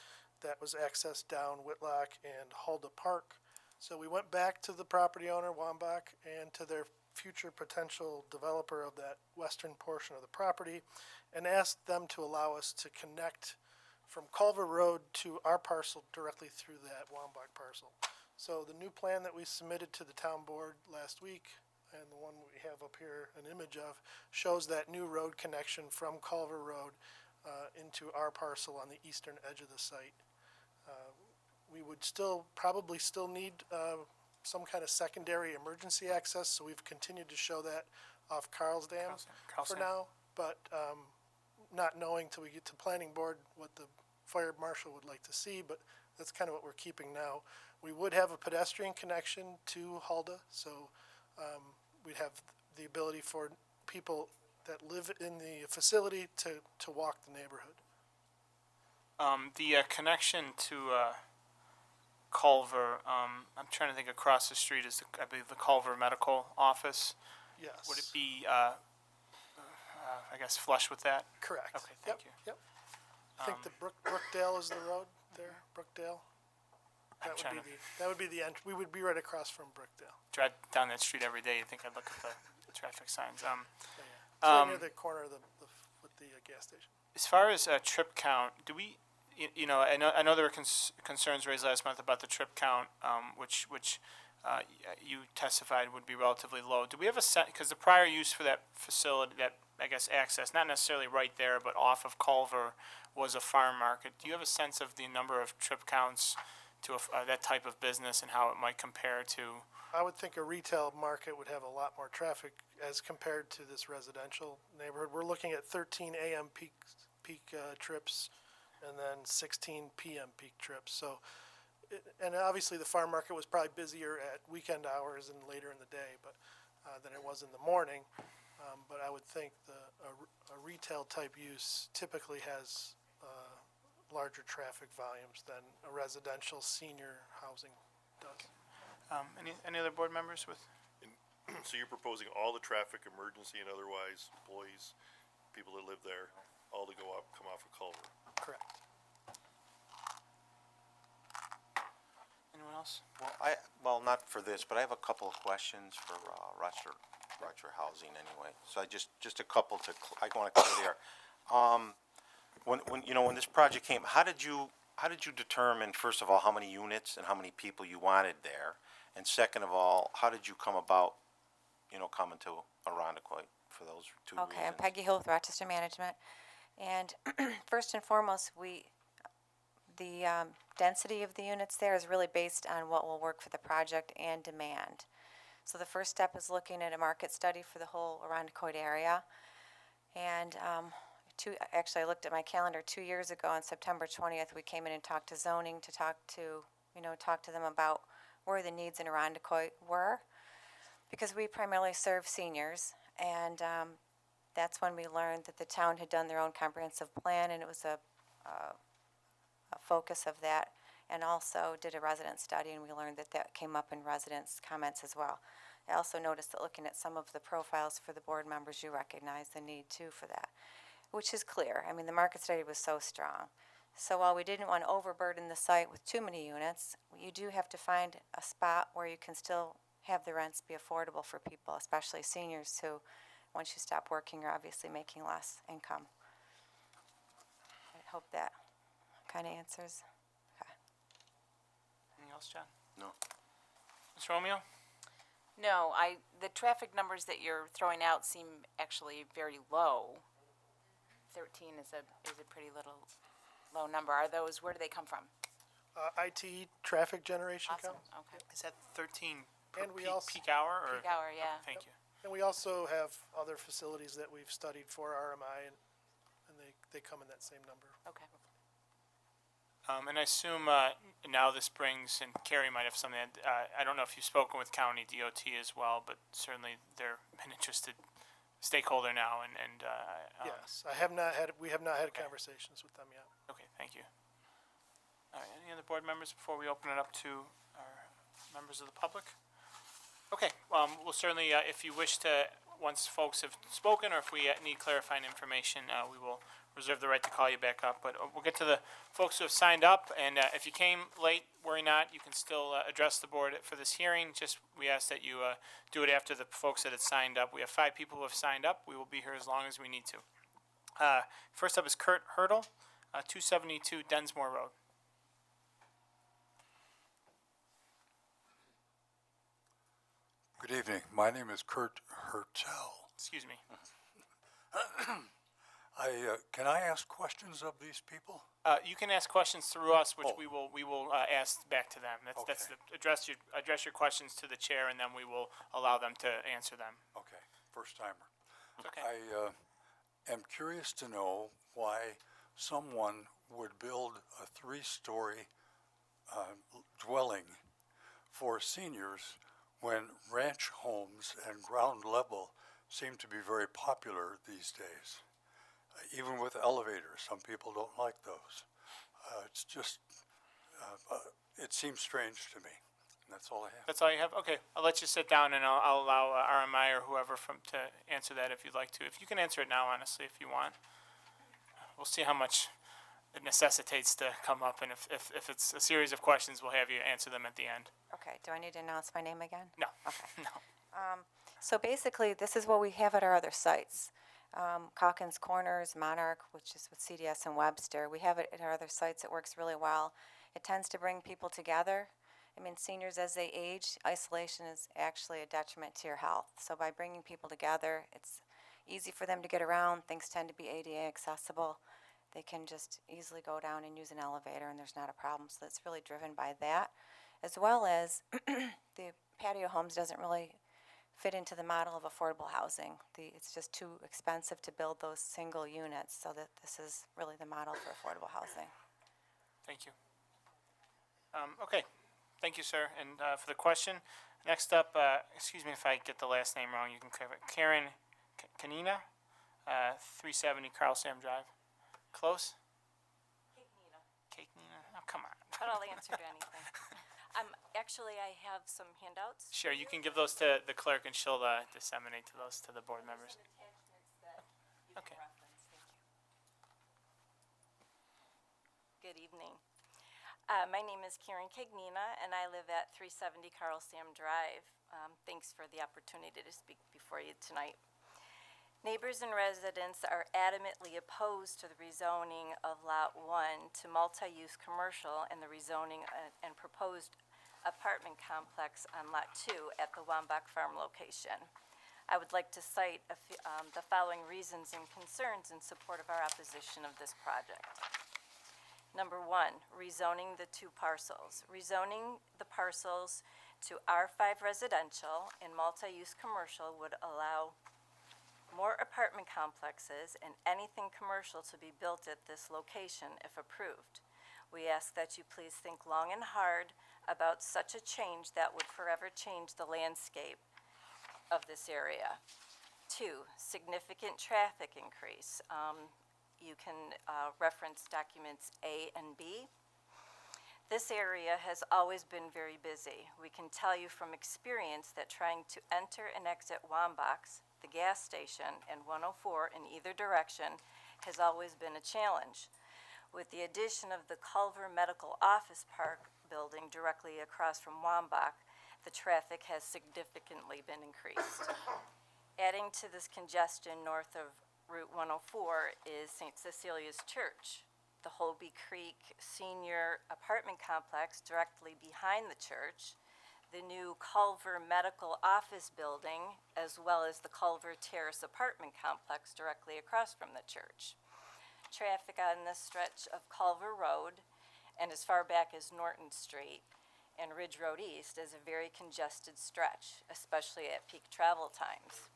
that was access down Whitlock and Hulda Park. So we went back to the property owner, Wambach, and to their future potential developer of that western portion of the property, and asked them to allow us to connect from Culver Road to our parcel directly through that Wambach parcel. So the new plan that we submitted to the town board last week, and the one we have up here an image of, shows that new road connection from Culver Road into our parcel on the eastern edge of the site. We would probably still need some kind of secondary emergency access, so we've continued to show that off Carl's Dam for now, but not knowing till we get to planning board what the fire marshal would like to see, but that's kind of what we're keeping now. We would have a pedestrian connection to Hulda, so we'd have the ability for people that live in the facility to walk the neighborhood. The connection to Culver, I'm trying to think, across the street is, I believe, the Culver Medical Office. Yes. Would it be, I guess, flush with that? Correct. Okay, thank you. Yep. I think the Brookdale is the road there, Brookdale. That would be the end. We would be right across from Brookdale. Drive down that street every day, you think I'd look at the traffic signs. It's right near the corner of with the gas station. As far as trip count, do we, I know there were concerns raised last month about the trip count, which you testified would be relatively low. Do we have a set, because the prior use for that facility, that, I guess, access, not necessarily right there, but off of Culver, was a farm market. Do you have a sense of the number of trip counts to that type of business and how it might compare to? I would think a retail market would have a lot more traffic as compared to this residential neighborhood. We're looking at 13 a.m. peak trips and then 16 p.m. peak trips. So, and obviously the farm market was probably busier at weekend hours and later in the day, but than it was in the morning. But I would think a retail type use typically has larger traffic volumes than a residential senior housing does. Any other board members with? So you're proposing all the traffic, emergency and otherwise, employees, people that live there, all to come off of Culver? Correct. Anyone else? Well, not for this, but I have a couple of questions for Roger Housing anyway. So just a couple I want to clear there. When this project came, how did you determine, first of all, how many units and how many people you wanted there? And second of all, how did you come about, coming to Arundecoit for those two reasons? Okay, I'm Peggy Hill with Rochester Management. And first and foremost, the density of the units there is really based on what will work for the project and demand. So the first step is looking at a market study for the whole Arundecoit area. And actually, I looked at my calendar 2 years ago on September 20th. We came in and talked to zoning to talk to them about where the needs in Arundecoit were, because we primarily serve seniors, and that's when we learned that the town had done their own comprehensive plan, and it was a focus of that, and also did a resident study, and we learned that came up in residents' comments as well. I also noticed that looking at some of the profiles for the board members, you recognize the need too for that, which is clear. I mean, the market study was so strong. So while we didn't want to overburden the site with too many units, you do have to find a spot where you can still have the rents be affordable for people, especially seniors who, once you stop working, you're obviously making less income. I hope that kind of answers. Okay. Anything else, John? No. Ms. Romeo? No, the traffic numbers that you're throwing out seem actually very low. 13 is a pretty low number. Where do they come from? IT traffic generation Awesome, count. okay. Is that 13 per And we peak, also- peak hour? Or? Peak hour, yeah. Thank you. And we also have other facilities that we've studied for RMI, and they come in that same number. Okay. And I assume now this brings, and Carrie might have something, I don't know if you've spoken with County DOT as well, but certainly they're an interested stakeholder now, and Yes, we have not had conversations with them yet. okay, thank you. All right, any other board members before we open it up to our members of the public? Okay, we'll certainly, if you wish to, once folks have spoken, or if we need clarifying information, we will reserve the right to call you back up. But we'll get to the folks who have signed up, and if you came late, worry not, you can still address the board for this hearing. Just, we ask that you do it after the folks that had signed up. We have 5 people who have signed up. We will be here as long as we need to. First up is Kurt Hurdle, 272 Densmore Road. Good evening. My name is Kurt Hertel. Excuse me. Can I ask questions of these people? You can ask questions through us, which we will ask back to them. That's address your questions to the chair, and then we will allow them to answer them. Okay, first timer. Okay. I am curious to know why someone would build a 3-story dwelling for seniors when ranch homes and ground level seem to be very popular these days. Even with elevators, some people don't like those. It's just, it seems strange to me. And that's all I have. That's all you have? Okay, I'll let you sit down, and I'll allow RMI or whoever to answer that if you'd like to. If you can answer it now, honestly, if you want. We'll see how much it necessitates to come up, and if it's a series of questions, we'll have you answer them at the end. Okay, do I need to announce my name again? No. Okay. No. So basically, this is what we have at our other sites. Calkins Corners, Monarch, which is with CDS and Webster. We have it at our other sites. It works really well. It tends to bring people together. I mean, seniors, as they age, isolation is actually a detriment to your health. So by bringing people together, it's easy for them to get around. Things tend to be ADA accessible. They can just easily go down and use an elevator, and there's not a problem. So that's really driven by that, as well as the patio homes doesn't really fit into the model of affordable housing. It's just too expensive to build those single units, so that this is really the model for affordable housing. Thank you. Okay, thank you, sir, and for the question. Next up, excuse me if I get the last name wrong, you can correct it. Karen Kanina, 370 Carl Sam Drive. Close? Cake Nina. Oh, come on. But I'll answer to anything. Actually, I have some handouts. Sure, you can give those to the clerk and she'll disseminate to those to the board members. Okay. Good evening. My name is Karen Cagnina, and I live at 370 Carl Sam Drive. Thanks for the opportunity to speak before you tonight. Neighbors and residents are adamantly opposed to the rezoning of Lot 1 to multi-use commercial and the rezoning and proposed apartment complex on Lot 2 at the Wambach Farm location. I would like to cite the following reasons and concerns in support of our opposition of this project. Number 1, rezoning the two parcels. Rezoning the parcels to R5 residential and multi-use commercial would allow more apartment complexes and anything commercial to be built at this location if approved. We ask that you please think long and hard about such a change that would forever change the landscape of this area. 2, significant traffic increase. You can reference documents A and B. This area has always been very busy. We can tell you from experience that trying to enter and exit Wambach's, the gas station, and 104 in either direction has always been a challenge. With the addition of the Culver Medical Office Park building directly across from Wambach, the traffic has significantly been increased. Adding to this congestion north of Route 104 is St. Cecilia's Church. The Holby Creek Senior Apartment Complex directly behind the church, the new Culver Medical Office Building, as well as the Culver Terrace Apartment Complex directly across from the church. Traffic on this stretch of Culver Road and as far back as Norton Street and Ridge Road East is a very congested stretch, especially at peak travel times.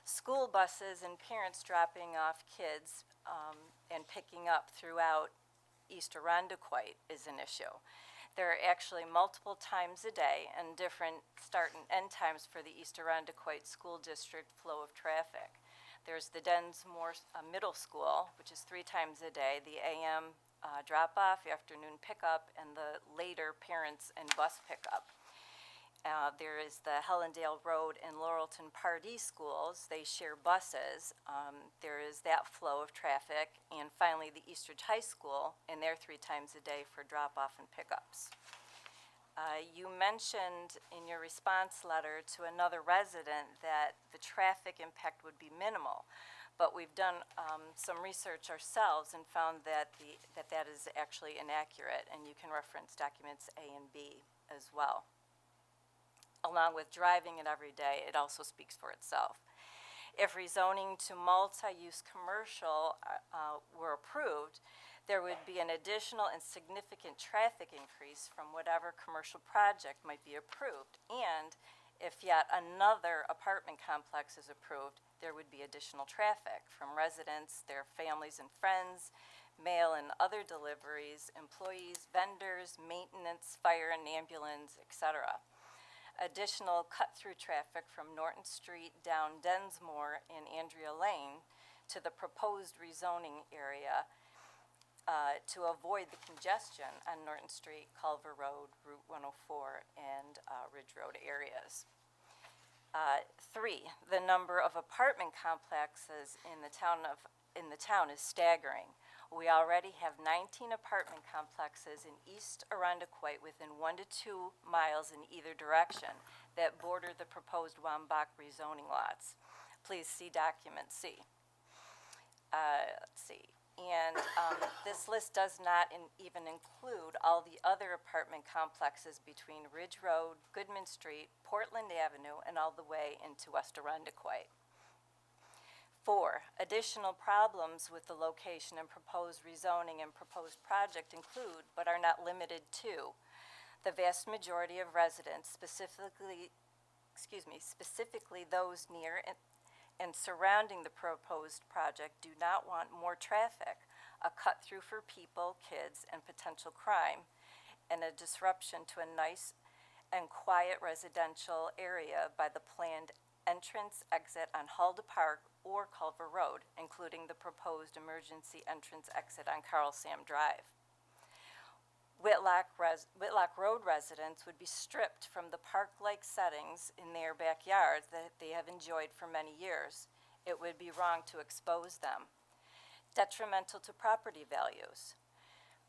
School buses and parents dropping off kids and picking up throughout East Arundequoit is an issue. There are actually multiple times a day and different start and end times for the East Arundequoit School District flow of traffic. There's the Densmore Middle School, which is 3 times a day, the AM drop-off, afternoon pickup, and the later parents and bus pickup. There is the Hellendale Road and Laurelton Pardee schools. They share buses. There is that flow of traffic. And finally, the Eastridge High School, and they're 3 times a day for drop-off and pickups. You mentioned in your response letter to another resident that the traffic impact would be minimal. But we've done some research ourselves and found that that is actually inaccurate, and you can reference documents A and B as well. Along with driving it every day, it also speaks for itself. If rezoning to multi-use commercial were approved, there would be an additional and significant traffic increase from whatever commercial project might be approved. And if yet another apartment complex is approved, there would be additional traffic from residents, their families and friends, mail and other deliveries, employees, vendors, maintenance, fire and ambulance, etc. Additional cut-through traffic from Norton Street down Densmore and Andrea Lane to the proposed rezoning area to avoid the congestion on Norton Street, Culver Road, Route 104, and Ridge Road areas. 3, the number of apartment complexes in the town is staggering. We already have 19 apartment complexes in East Arundequoit within 1 to 2 miles in either direction that border the proposed Wambach rezoning lots. Please see document C. Let's see. And this list does not even include all the other apartment complexes between Ridge Road, Goodman Street, Portland Avenue, and all the way into West Arundecoit. 4, additional problems with the location and proposed rezoning and proposed project include, but are not limited to, the vast majority of residents, specifically those near and surrounding the proposed project, do not want more traffic, a cut-through for people, kids, and potential crime, and a disruption to a nice and quiet residential area by the planned entrance exit on Halda Park or Culver Road, including the proposed emergency entrance exit on Carl Sam Drive. Whitlock Road residents would be stripped from the park-like settings in their backyards that they have enjoyed for many years. It would be wrong to expose them. Detrimental to property values.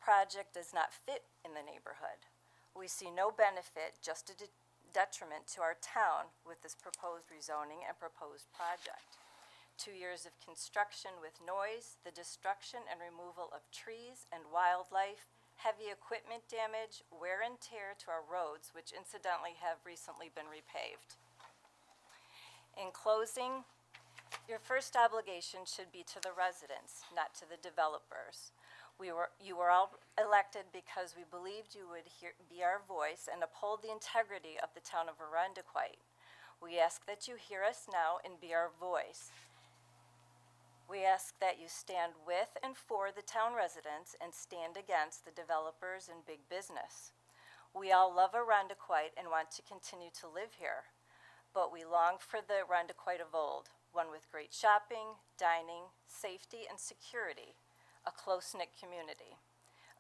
Project does not fit in the neighborhood. We see no benefit, just a detriment to our town with this proposed rezoning and proposed project. 2 years of construction with noise, the destruction and removal of trees and wildlife, heavy equipment damage, wear and tear to our roads, which incidentally have recently been repaved. In closing, your first obligation should be to the residents, not to the developers. You were all elected because we believed you would be our voice and uphold the integrity of the town of Arundecoit. We ask that you hear us now and be our voice. We ask that you stand with and for the town residents and stand against the developers and big business. We all love Arundecoit and want to continue to live here, but we long for the Arundecoit of old, one with great shopping, dining, safety, and security, a close-knit community.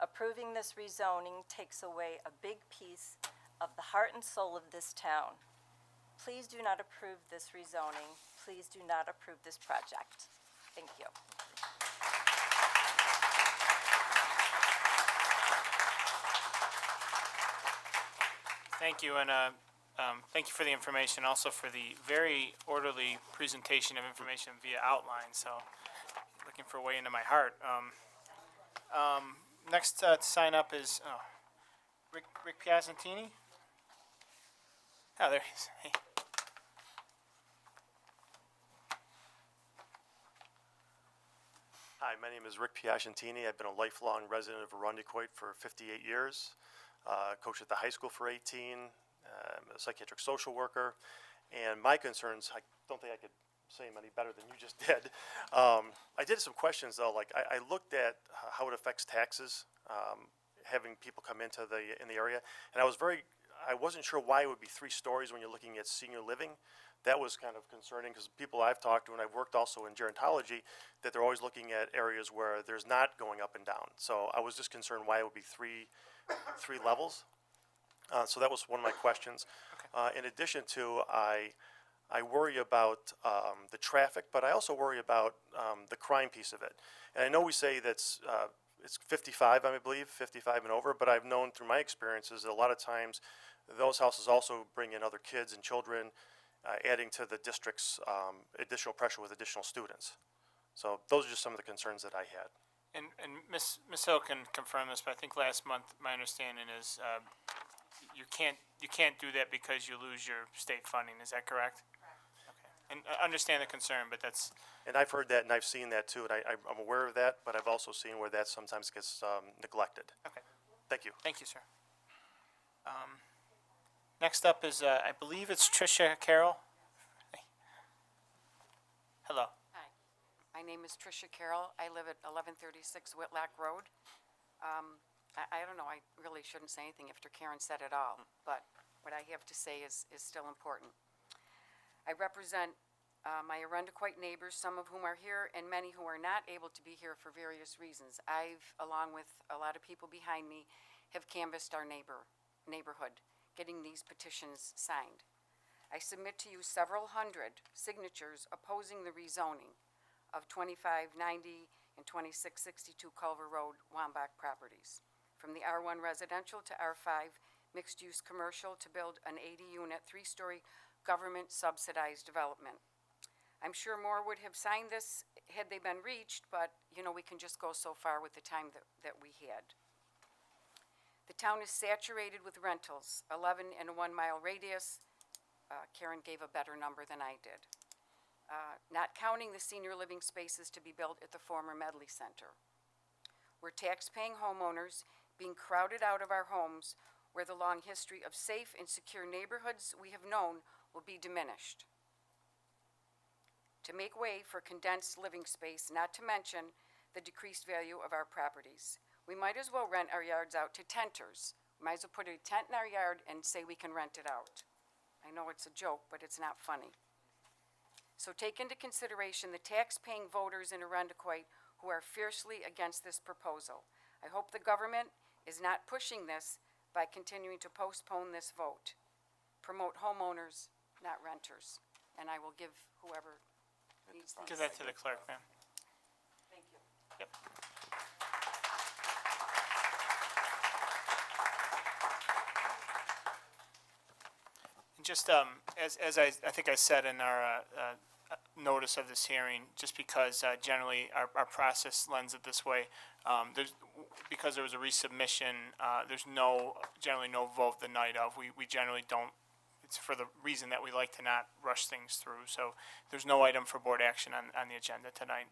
Approving this rezoning takes away a big piece of the heart and soul of this town. Please do not approve this rezoning. Please do not approve this project. Thank you. Thank you, and thank you for the information, also for the very orderly presentation of information via outline, so looking for a way into my heart. Next to sign up is Rick Piazzantini. Oh, there he is. Hey. Hi, my name is Rick Piazzantini. I've been a lifelong resident of Arundecoit for 58 years. Coached at the high school for 18. I'm a psychiatric social worker. And my concerns, I don't think I could say them any better than you just did. I did some questions though. Like I looked at how it affects taxes, having people come into in the area, and I wasn't sure why it would be 3 stories when you're looking at senior living. That was kind of concerning because people I've talked to, and I've worked also in gerontology, that they're always looking at areas where there's not going up and down. So I was just concerned why it would be three levels. So that was one of my questions. In addition to, I worry about the traffic, but I also worry about the crime piece of it. And I know we say that's it's 55, I believe, 55 and over, but I've known through my experiences that a lot of times those houses also bring in other kids and children, adding to the district's additional pressure with additional students. So those are just some of the concerns that I had. And Ms. Hill can confirm this, but I think last month, my understanding is you can't do that because you lose your state funding. Is that correct? Correct. Okay. And I understand the concern, but that's. And I've heard that, and I've seen that too, and I'm aware of that, but I've also seen where that sometimes gets neglected. Okay. Thank you. Thank you, sir. Next up is, I believe it's Tricia Carroll. Hey. Hello. Hi, my name is Tricia Carroll. I live at 1136 Whitlock Road. I don't know, I really shouldn't say anything after Karen said it all, but what I have to say is still important. I represent my Arundecoit neighbors, some of whom are here and many who are not able to be here for various reasons. I've, along with a lot of people behind me, have canvassed our neighborhood, getting these petitions signed. I submit to you several hundred signatures opposing the rezoning of 2590 and 2662 Culver Road, Wambach properties, from the R1 residential to R5 mixed-use commercial to build an 80-unit, 3-story government subsidized development. I'm sure more would have signed this had they been reached, but, you know, we can just go so far with the time that we had. The town is saturated with rentals, 11 in a 1 mile radius. Karen gave a better number than I did. Not counting the senior living spaces to be built at the former Medley Center. We're tax-paying homeowners being crowded out of our homes where the long history of safe and secure neighborhoods we have known will be diminished. To make way for condensed living space, not to mention the decreased value of our properties. We might as well rent our yards out to tenters. We might as well put a tent in our yard and say we can rent it out. I know it's a joke, but it's not funny. So take into consideration the tax-paying voters in Arundecoit who are fiercely against this proposal. I hope the government is not pushing this by continuing to postpone this vote. Promote homeowners, not renters. And I will give whoever needs these. Give that to the clerk, ma'am. Thank you. Yep. And just, as I think I said in our, notice of this hearing, just because, generally our process lends it this way, because there was a resubmission, there's generally no vote the night of. We generally don't, it's for the reason that we like to not rush things through. So there's no item for board action on the agenda tonight,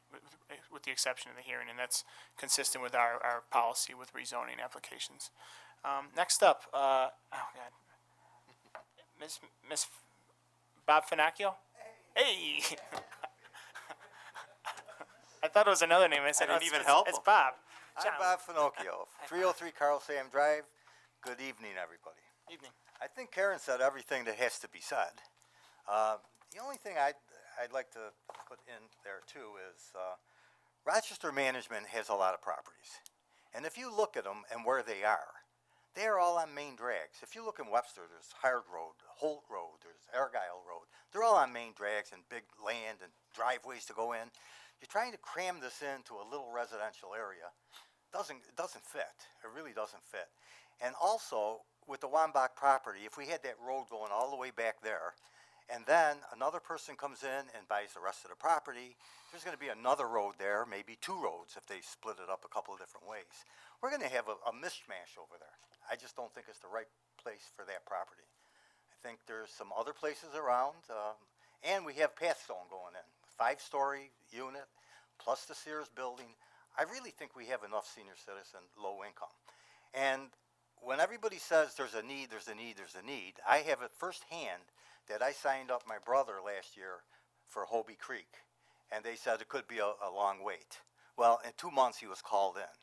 with the exception of the hearing, and that's consistent with our policy with rezoning applications. Next up, oh God, Miss Bob Finacchio? Hey! I thought it was another name. I said, I didn't even help It's him. Bob. I'm Bob Finocchio, 303 Carl Sam Drive. Good evening, everybody. Evening. I think Karen said everything that has to be said. The only thing I'd like to put in there too is Rochester Management has a lot of properties. And if you look at them and where they are all on main drags. If you look in Webster, there's Hard Road, Holt Road, there's Argyle Road. They're all on main drags and big land and driveways to go in. You're trying to cram this into a little residential area. It doesn't fit. It really doesn't fit. And also, with the Wambach property, if we had that road going all the way back there, and then another person comes in and buys the rest of the property, there's going to be another road there, maybe two roads if they split it up a couple of different ways. We're going to have a mishmash over there. I just don't think it's the right place for that property. I think there's some other places around, and we have Pathstone going in, 5-story unit, plus the Sears building. I really think we have enough senior citizen, low income. And when everybody says there's a need, I have it firsthand that I signed up my brother last year for Hobie Creek, and they said it could be a long wait. Well, in 2 months he was called in.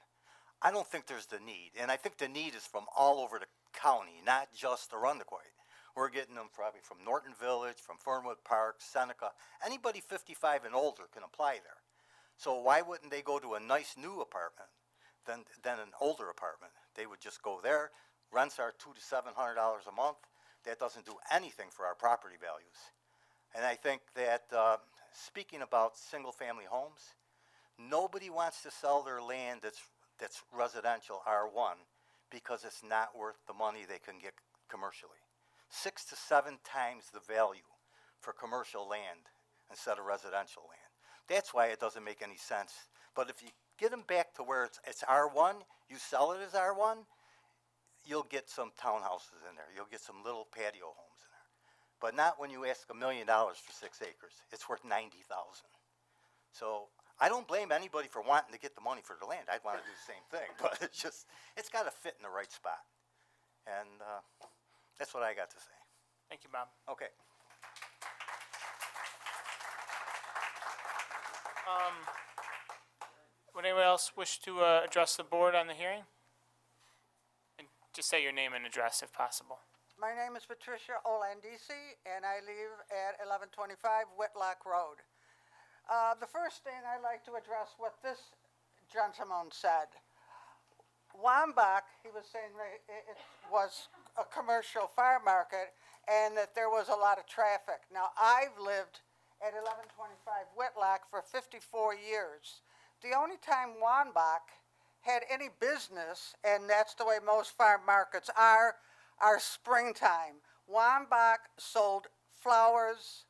I don't think there's the need, and I think the need is from all over the county, not just Arundecoit. We're getting them probably from Norton Village, from Fernwood Park, Seneca. Anybody 55 and older can apply there. So why wouldn't they go to a nice new apartment than an older apartment? They would just go there. Rents are $200 to $700 a month. That doesn't do anything for our property values. And I think that speaking about single-family homes, nobody wants to sell their land that's residential R1 because it's not worth the money they can get commercially. 6 to 7 times the value for commercial land instead of residential land. That's why it doesn't make any sense. But if you get them back to where it's R1, you sell it as R1, you'll get some townhouses in there. You'll get some little patio homes in there. But not when you ask $1 million for 6 acres. It's worth $90,000. So I don't blame anybody for wanting to get the money for the land. I'd want to do the same thing. But it's got to fit in the right spot. And that's what I got to say. Thank you, Bob. Okay. Would anyone else wish to address the board on the hearing? And just say your name and address if possible. My name is Patricia Olandisi, and I live at 1125 Whitlock Road. The first thing I'd like to address what this gentleman said. Wambach, he was saying it was a commercial farm market and that there was a lot of traffic. Now, I've lived at 1125 Whitlock for 54 years. The only time Wambach had any business, and that's the way most farm markets are springtime. Wambach sold flowers,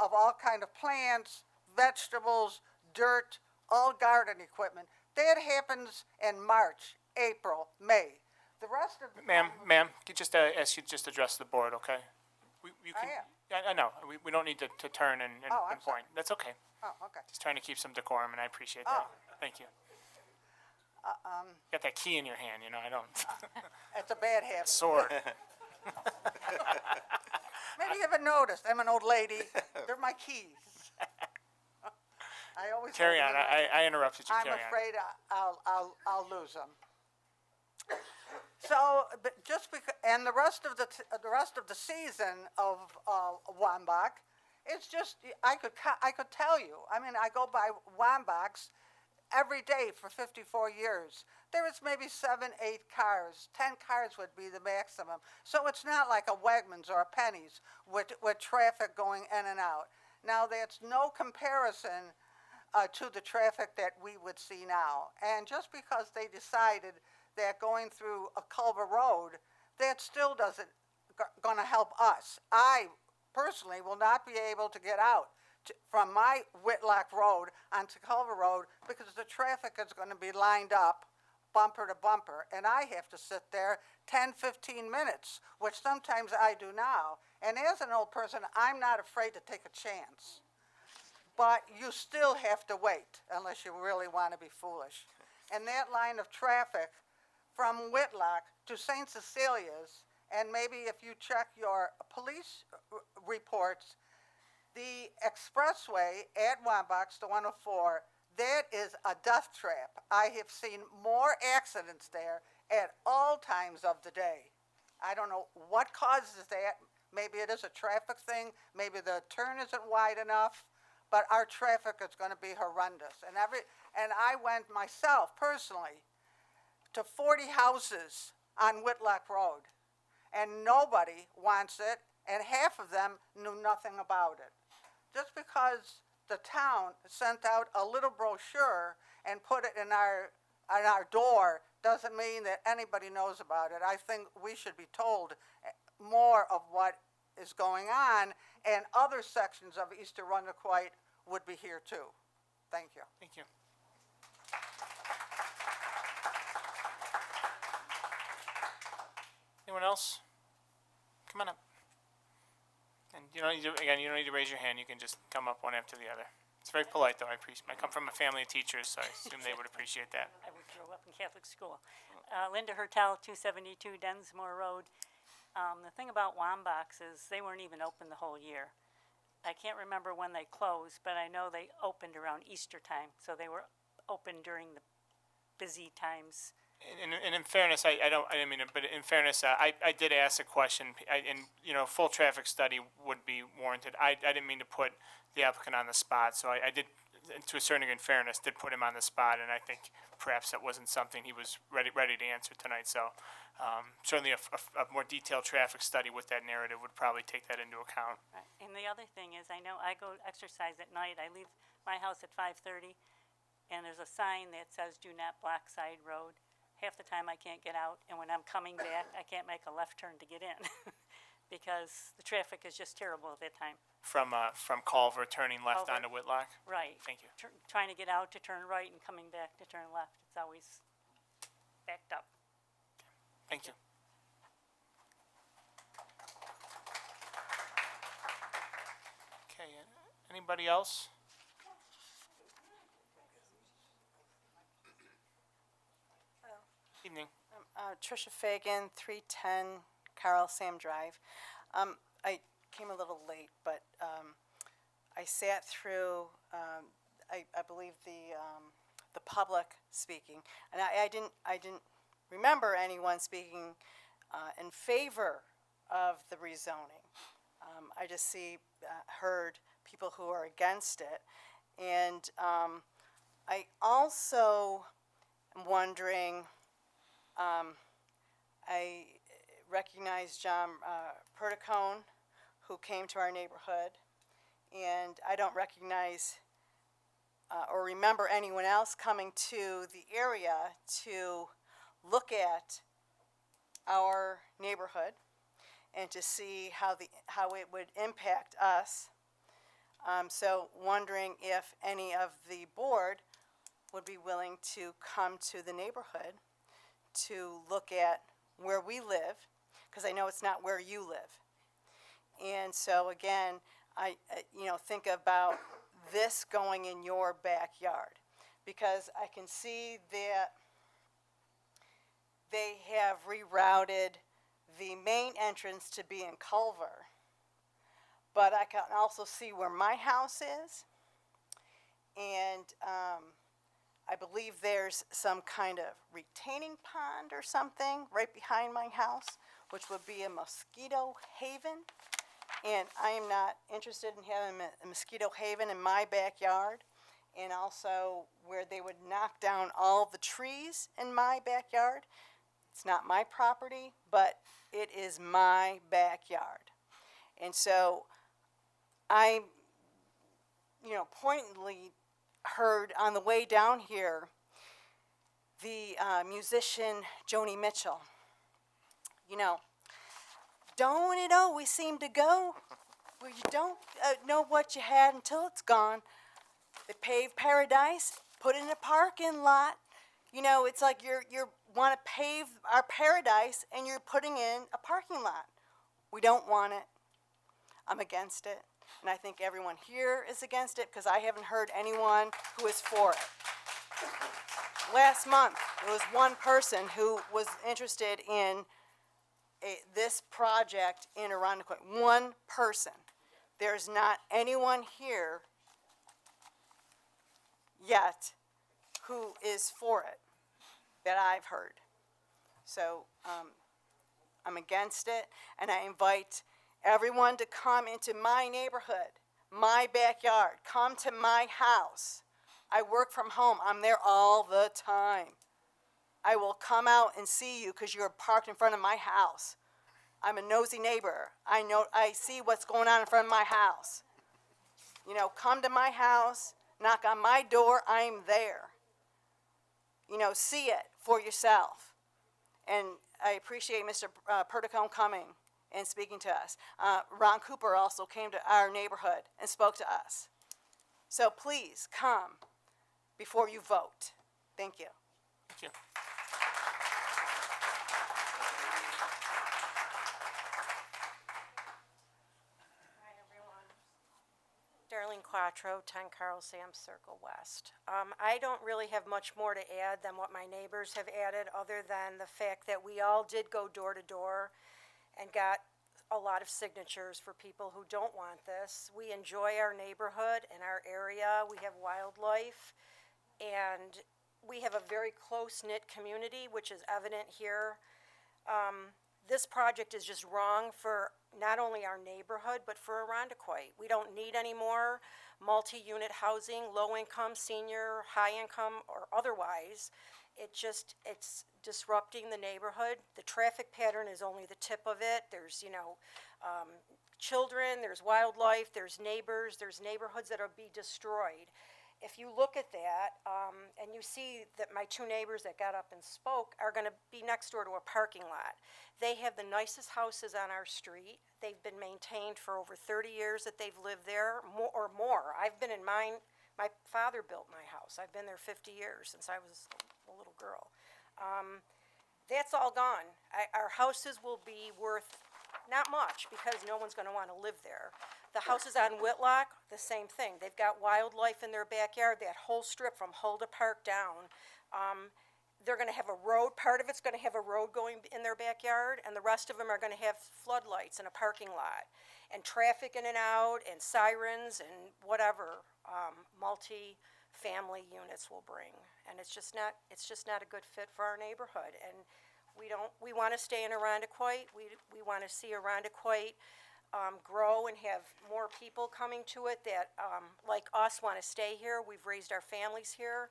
of all kind of plants, vegetables, dirt, all garden equipment. That happens in March, April, May. The rest of the Ma'am, can just ask you to just address the board, okay? You I can, am. I know, we don't need to turn and Oh, I'm and point. That's okay. Oh, okay. Just trying to keep some decorum, and I appreciate that. Thank you. Got that key in your hand, you know, I don't. It's a bad habit. Sword. Maybe you haven't noticed, I'm an old lady. They're my keys. I always. Carry have on, them in my- I interrupted you, I'm carry on. afraid I'll lose them. So, but just because, and the rest of the season of Wambach, it's just I could tell you. I mean, I go by Wambachs every day for 54 years. There is maybe 7, 8 cars. 10 cars would be the maximum. So it's not like a Wegmans or a Penny's with traffic going in and out. Now that's no comparison to the traffic that we would see now. And just because they decided that going through a Culver Road, that still doesn't going to help us. I personally will not be able to get out from my Whitlock Road onto Culver Road because the traffic is going to be lined up bumper to bumper, and I have to sit there 10, 15 minutes, which sometimes I do now. And as an old person, I'm not afraid to take a chance. But you still have to wait unless you really want to be foolish. And that line of traffic from Whitlock to St. Cecilia's, and maybe if you check your police reports, the expressway at Wambach, the 104, that is a death trap. I have seen more accidents there at all times of the day. I don't know what causes that. Maybe it is a traffic thing. Maybe the turn isn't wide enough. But our traffic is going to be horrendous. And I went myself personally to 40 houses on Whitlock Road, and nobody wants it, and half of them knew nothing about it. Just because the town sent out a little brochure and put it in our door doesn't mean that anybody knows about it. I think we should be told more of what is going on, and other sections of East Arundequoit would be here too. Thank you. Thank you. Anyone else? Come on up. And you don't need to, again, you don't need to raise your hand. You can just come up one after the other. It's very polite, though. I come from a family of teachers, so I assume they would appreciate that. I grew up in Catholic school. Linda Hertel, 272 Densmore Road. The thing about Wambachs is they weren't even open the whole year. I can't remember when they closed, but I know they opened around Easter time, so they were open during the busy times. And in fairness, I didn't mean to, but in fairness, I did ask a question, and, you know, full traffic study would be warranted. I didn't mean to put the applicant on the spot, so I did, to a certain degree, in fairness, did put him on the spot, and I think perhaps that wasn't something he was ready to answer tonight, so certainly a more detailed traffic study with that narrative would probably take that into account. Right. And the other thing is, I know I go exercise at night. I leave my house at 5:30, and there's a sign that says, "Do not block side road." Half the time I can't get out, and when I'm coming back, I can't make a left turn to get in because the traffic is just terrible at that time. From Culver turning left Culver. onto Whitlock? Right. Thank you. Trying to get out to turn right and coming back to turn left. It's always backed up. Thank you. Okay, anybody else? Evening. Tricia Fagan, 310 Carl Sam Drive. I came a little late, but I sat through, I believe the public speaking, and I didn't remember anyone speaking in favor of the rezoning. I just heard people who are against it, and I also am wondering. I recognize John Perticone, who came to our neighborhood, and I don't recognize or remember anyone else coming to the area to look at our neighborhood and to see how it would impact us. So wondering if any of the board would be willing to come to the neighborhood to look at where we live, because I know it's not where you live. And so again, think about this going in your backyard, because I can see that they have rerouted the main entrance to be in Culver, but I can also see where my house is, and I believe there's some kind of retaining pond or something right behind my house, which would be a mosquito haven. And I am not interested in having a mosquito haven in my backyard, and also where they would knock down all the trees in my backyard. It's not my property, but it is my backyard. And so I, pointedly heard on the way down here the musician Joni Mitchell. Don't it always seem to go where you don't know what you had until it's gone? They paved paradise, put it in a parking lot. It's like you want to pave our paradise and you're putting in a parking lot. We don't want it. I'm against it. And I think everyone here is against it, because I haven't heard anyone who is for it. Last month, there was one person who was interested in this project in Arundecoit. One person. There's not anyone here yet who is for it that I've heard. So I'm against it, and I invite everyone to come into my neighborhood, my backyard. Come to my house. I work from home. I'm there all the time. I will come out and see you because you're parked in front of my house. I'm a nosy neighbor. I see what's going on in front of my house. Come to my house, knock on my door, I'm there. See it for yourself. And I appreciate Mr. Perticone coming and speaking to us. Ron Cooper also came to our neighborhood and spoke to us. So please come before you vote. Thank you. Thank you. Darlene Quattro, 10 Carl Sam Circle West. I don't really have much more to add than what my neighbors have added, other than the fact that we all did go door to door and got a lot of signatures for people who don't want this. We enjoy our neighborhood and our area. We have wildlife, and we have a very close-knit community, which is evident here. This project is just wrong for not only our neighborhood, but for Arundecoit. We don't need any more multi-unit housing, low-income, senior, high-income, or otherwise. It's disrupting the neighborhood. The traffic pattern is only the tip of it. There's, children, there's wildlife, there's neighbors, there's neighborhoods that are be destroyed. If you look at that, and you see that my two neighbors that got up and spoke are gonna be next door to a parking lot. They have the nicest houses on our street. They've been maintained for over 30 years that they've lived there, more. I've been in mine, my father built my house. I've been there 50 years, since I was a little girl. That's all gone. Our houses will be worth not much, because no one's gonna wanna live there. The houses on Whitlock, the same thing. They've got wildlife in their backyard, that whole strip from Hulda Park down. They're gonna have a road, part of it's gonna have a road going in their backyard, and the rest of them are gonna have floodlights and a parking lot, and traffic in and out, and sirens, and whatever, multi-family units will bring. And it's just not a good fit for our neighborhood, and we wanna stay in Arundecoit. We wanna see Arundecoit grow and have more people coming to it that, like us, want to stay here. We've raised our families here.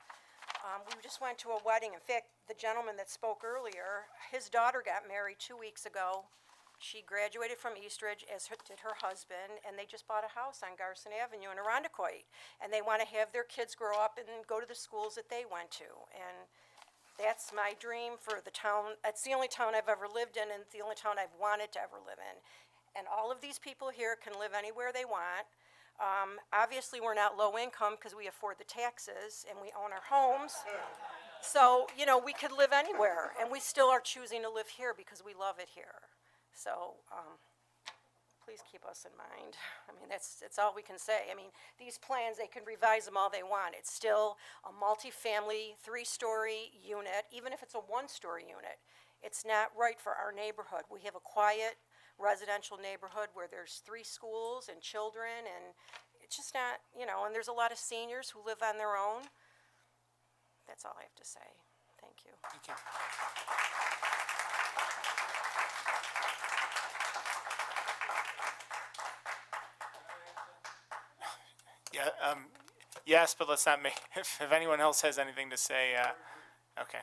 We just went to a wedding. In fact, the gentleman that spoke earlier, his daughter got married 2 weeks ago. She graduated from Eastridge, as did her husband, and they just bought a house on Garson Avenue in Arundecoit. And they want to have their kids grow up and go to the schools that they went to. And that's my dream for the town. It's the only town I've ever lived in, and it's the only town I've wanted to ever live in. And all of these people here can live anywhere they want. Obviously, we're not low income because we afford the taxes and we own our homes. So, you know, we could live anywhere, and we still are choosing to live here because we love it here. So, please keep us in mind. I mean, that's all we can say. I mean, these plans, they can revise them all they want. It's still a multifamily, 3-story unit, even if it's a 1-story unit. It's not right for our neighborhood. We have a quiet residential neighborhood where there's 3 schools and children, and it's just not, you know, and there's a lot of seniors who live on their own. That's all I have to say. Thank you. Thank you. Yeah, yes, but let's not make, if anyone else has anything to say, okay.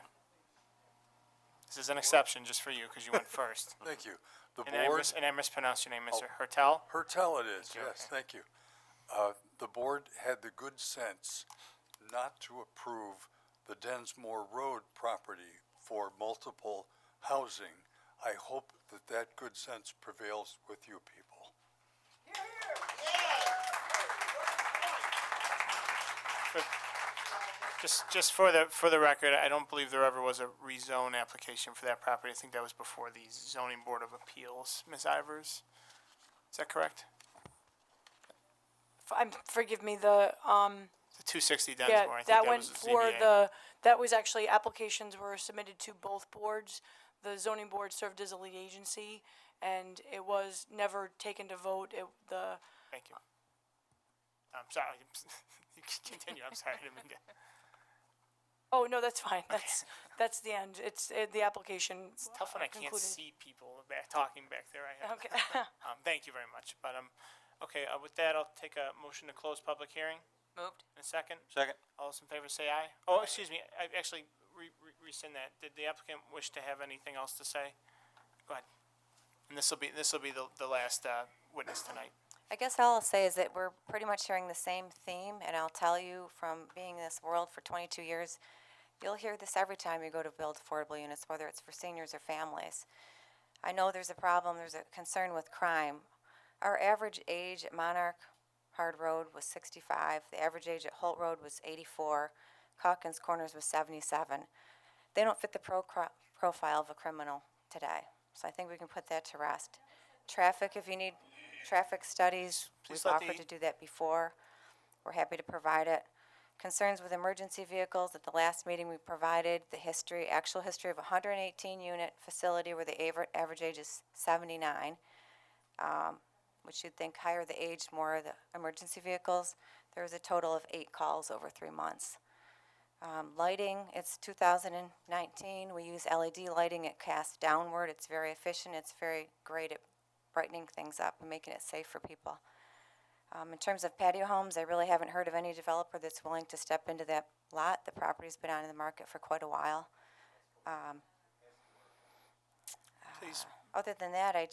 This is an exception just for you, because you went first. Thank you. The And I board, and I mispronounced your name, Mr. Hertel? Hertel it is, Thank you, yes, okay. thank you. The board had the good sense not to approve the Densmore Road property for multiple housing. I hope that that good sense prevails with you people. Just for the record, I don't believe there ever was a rezone application for that property. I think that was before the zoning board of appeals, Ms. Ivers. Is that correct? Forgive me, the, The 260 yeah, Densmore, I think that that went was the for ZBA. that was actually, applications were submitted to both boards. The zoning board served as a lead agency, and it was never taken to vote. Thank you. I'm sorry. You can continue. I'm sorry. I didn't mean to. Oh, no, that's fine. That's the end. It's, the application. It's tough when I can't concluded. see people talking back there. Okay. Thank you very much. But, okay, with that, I'll take a motion to close public hearing. Moved. In a second. Second. All those in favor say aye. Oh, excuse me, I actually rescind that. Did the applicant wish to have anything else to say? Go ahead. And this will be the last, witness tonight. I guess all I'll say is that we're pretty much hearing the same theme, and I'll tell you from being in this world for 22 years, you'll hear this every time you go to build affordable units, whether it's for seniors or families. I know there's a problem, there's a concern with crime. Our average age at Monarch Hard Road was 65. The average age at Holt Road was 84. Calkins Corners was 77. They don't fit the profile of a criminal today. So I think we can put that to rest. Traffic, if you need traffic studies, Please we've let offered the- to do that before. We're happy to provide it. Concerns with emergency vehicles, at the last meeting we provided the history, actual history of a 118 unit facility where the average age is 79. Which you'd think higher the age, more the emergency vehicles. There was a total of 8 calls over 3 months. Lighting, it's 2019. We use LED lighting. It casts downward. It's very efficient. It's very great at brightening things up and making it safe for people. In terms of patio homes, I really haven't heard of any developer that's willing to step into that lot. The property's been on the market for quite a while. Please. Other than that, I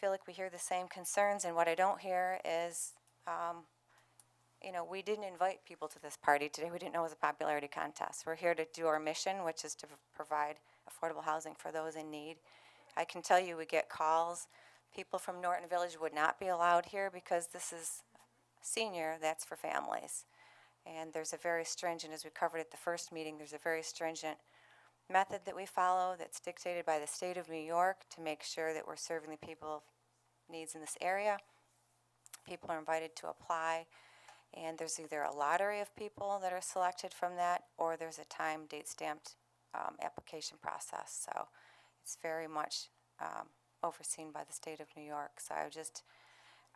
feel like we hear the same concerns, and what I don't hear is, we didn't invite people to this party today. We didn't know it was a popularity contest. We're here to do our mission, which is to provide affordable housing for those in need. I can tell you we get calls. People from Norton Village would not be allowed here because this is senior, that's for families. And there's a very stringent, as we covered at the first meeting, there's a very stringent method that we follow that's dictated by the state of New York to make sure that we're serving the people needs in this area. People are invited to apply, and there's either a lottery of people that are selected from that, or there's a time date stamped application process. So it's very much overseen by the state of New York. So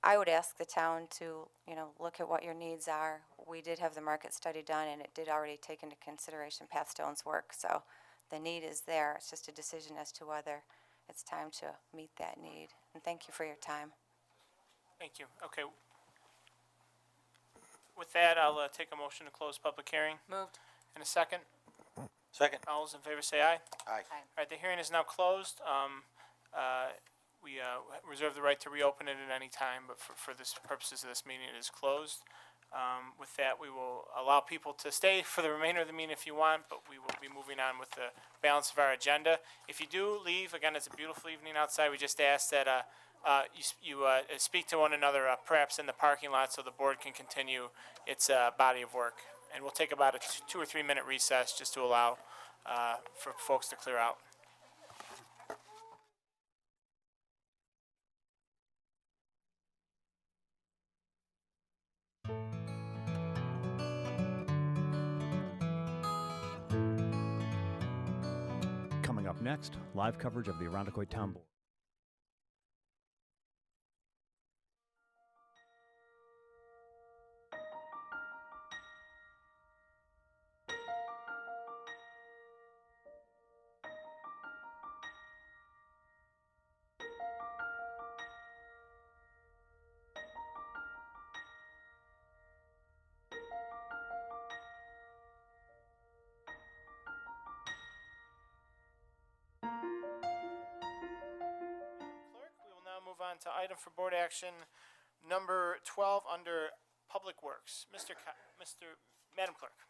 I would ask the town to, look at what your needs are. We did have the market study done, and it did already take into consideration Pathstone's work. So the need is there. It's just a decision as to whether it's time to meet that need. And thank you for your time. Thank you. Okay. With that, I'll take a motion to close public hearing. Moved. In a second. Second. All those in favor say aye. Aye. All right, the hearing is now closed. We reserve the right to reopen it at any time, but for this purposes of this meeting, it is closed. With that, we will allow people to stay for the remainder of the meeting if you want, but we will be moving on with the balance of our agenda. If you do leave, again, it's a beautiful evening outside. We just ask that speak to one another, perhaps in the parking lot, so the board can continue its body of work. And we'll take about a 2 or 3 minute recess just to allow for folks to clear out. Coming up next, live coverage of the Irondequoit Town Board. Clerk, we will now move on to item for board action number 12 under Public Works. Madam Clerk.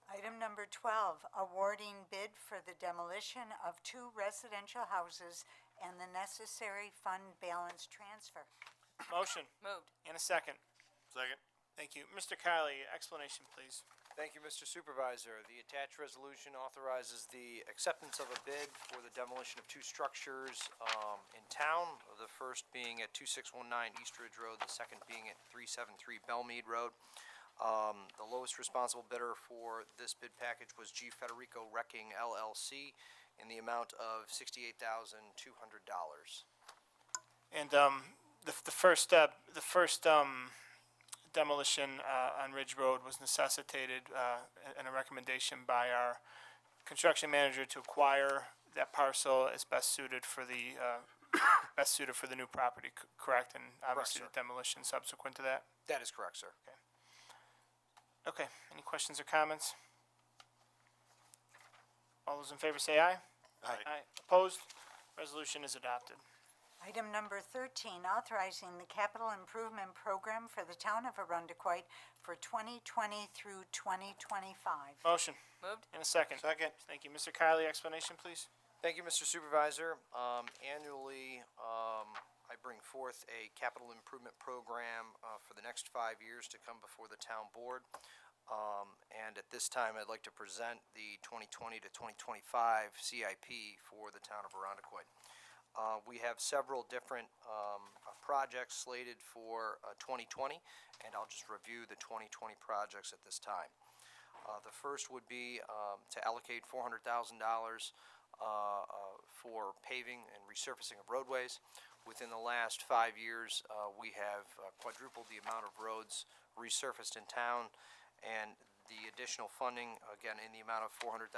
Item number 12, awarding bid for the demolition of 2 residential houses and the necessary fund balance transfer. Motion. Moved. And a second. Second. Thank you. Mr. Kylie, explanation, please. Thank you, Mr. Supervisor. The attached resolution authorizes the acceptance of a bid for the demolition of 2 structures in town, the first being at 2619 East Ridge Road, the second being at 373 Belmead Road. The lowest responsible bidder for this bid package was G. Federico Wrecking LLC in the amount of $68,200. And the first demolition on Ridge Road was necessitated and a recommendation by our construction manager to acquire that parcel as best suited for the new property, correct? And obviously sir. the demolition subsequent to that. That is correct, sir. Okay. Any questions or comments? All those in favor say aye. Aye. Opposed? Resolution is adopted. Item number 13, authorizing the capital improvement program for the town of Arundequoit for 2020 through 2025. Motion. Moved. And a second. Second. Thank you. Mr. Kylie, explanation, please. Thank you, Mr. Supervisor. Annually, I bring forth a capital improvement program for the next 5 years to come before the town board. And at this time, I'd like to present the 2020 to 2025 CIP for the town of Arundequoit. We have several different projects slated for 2020, and I'll just review the 2020 projects at this time. The first would be to allocate $400,000 for paving and resurfacing of roadways. Within the last 5 years, we have quadrupled the amount of roads resurfaced in town, and the additional funding, again, in the amount of $400,000,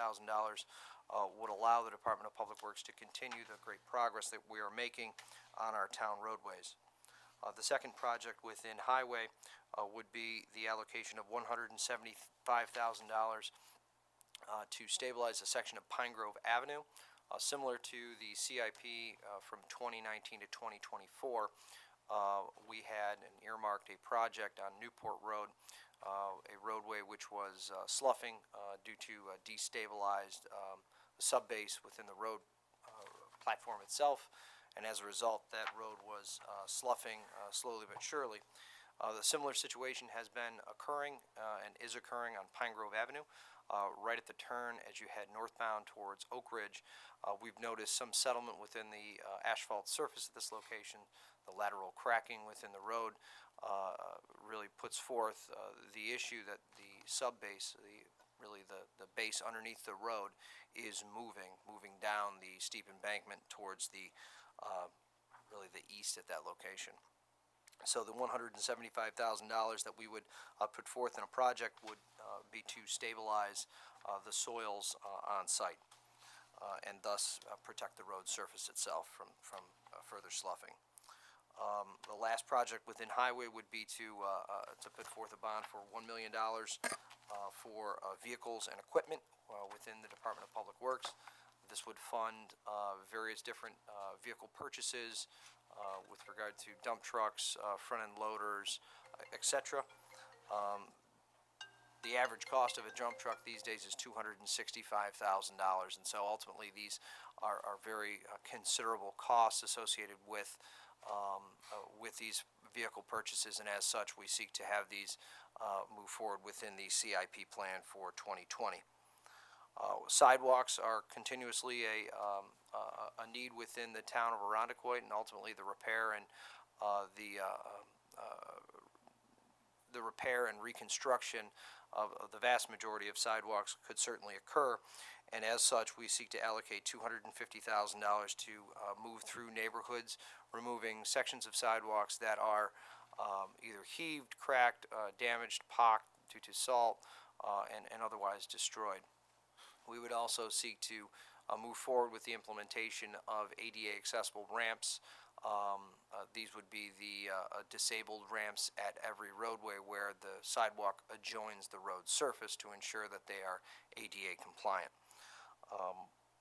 would allow the Department of Public Works to continue the great progress that we are making on our town roadways. The second project within highway would be the allocation of $175,000 to stabilize a section of Pine Grove Avenue. Similar to the CIP from 2019 to 2024, we had earmarked a project on Newport Road, a roadway which was sloughing due to destabilized subbase within the road platform itself, and as a result, that road was sloughing slowly but surely. The similar situation has been occurring and is occurring on Pine Grove Avenue. Right at the turn as you head northbound towards Oak Ridge, we've noticed some settlement within the asphalt surface at this location. The lateral cracking within the road really puts forth the issue that the subbase, the base underneath the road is moving down the steep embankment towards the the east at that location. So the $175,000 that we would put forth in a project would be to stabilize the soils on site and thus protect the road surface itself from further sloughing. The last project within highway would be to put forth a bond for $1 million for vehicles and equipment within the Department of Public Works. This would fund various different vehicle purchases with regard to dump trucks, front-end loaders, etc. the average cost of a dump truck these days is $265,000, and so ultimately these are very considerable costs associated with these vehicle purchases, and as such, we seek to have these move forward within the CIP plan for 2020. Sidewalks are continuously a need within the town of Arundecoit, and ultimately the repair and the repair and reconstruction of the vast majority of sidewalks could certainly occur, and as such, we seek to allocate $250,000 to move through neighborhoods, removing sections of sidewalks that are either heaved, cracked, damaged, pocked due to salt, and otherwise destroyed. We would also seek to move forward with the implementation of ADA accessible ramps. These would be the disabled ramps at every roadway where the sidewalk adjoins the road surface to ensure that they are ADA compliant.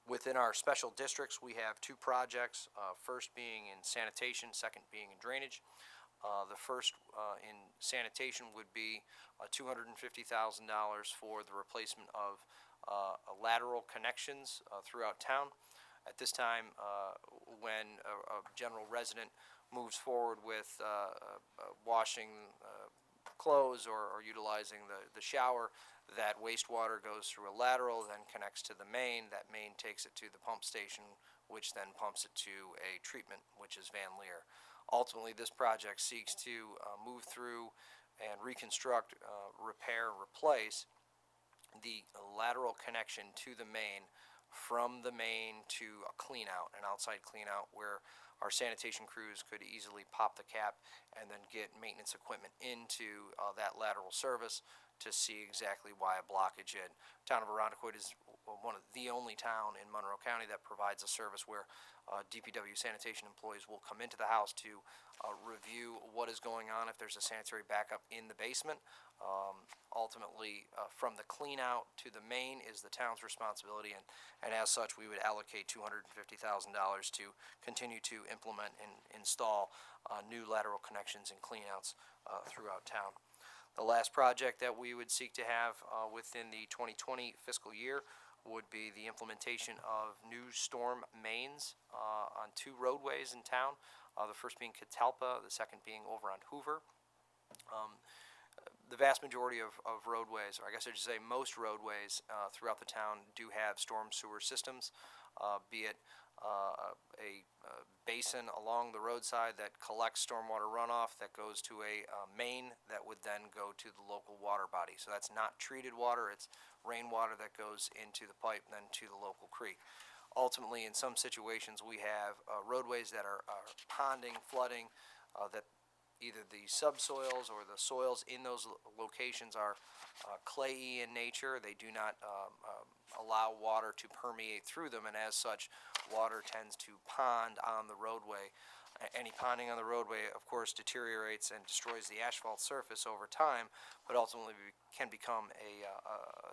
Within our special districts, we have two projects, first being in sanitation, second being in drainage. The first in sanitation would be $250,000 for the replacement of lateral connections throughout town. At this time, when a general resident moves forward with washing clothes or utilizing the shower, that wastewater goes through a lateral, then connects to the main. That main takes it to the pump station, which then pumps it to a treatment, which is Van Leer. Ultimately, this project seeks to move through and reconstruct, repair, and replace the lateral connection to the main, from the main to a clean out, an outside clean out, where our sanitation crews could easily pop the cap and then get maintenance equipment into that lateral service to see exactly why a blockage in. Town of Arundecoit is one of the only town in Monroe County that provides a service where DPW sanitation employees will come into the house to review what is going on if there's a sanitary backup in the basement. Ultimately, from the clean out to the main is the town's responsibility, and as such, we would allocate $250,000 to continue to implement and install new lateral connections and clean outs throughout town. The last project that we would seek to have within the 2020 fiscal year would be the implementation of new storm mains on two roadways in town. The first being Catalpa, the second being over on Hoover. The vast majority of roadways, or I guess I should say most roadways throughout the town do have storm sewer systems, be it a basin along the roadside that collects stormwater runoff that goes to a main that would then go to the local water body. So that's not treated water, it's rainwater that goes into the pipe and then to the local creek. Ultimately, in some situations, we have roadways that are ponding, flooding, that either the subsoils or the soils in those locations are clayey in nature. They do not allow water to permeate through them, and as such, water tends to pond on the roadway. Any ponding on the roadway, of course, deteriorates and destroys the asphalt surface over time, but ultimately can become a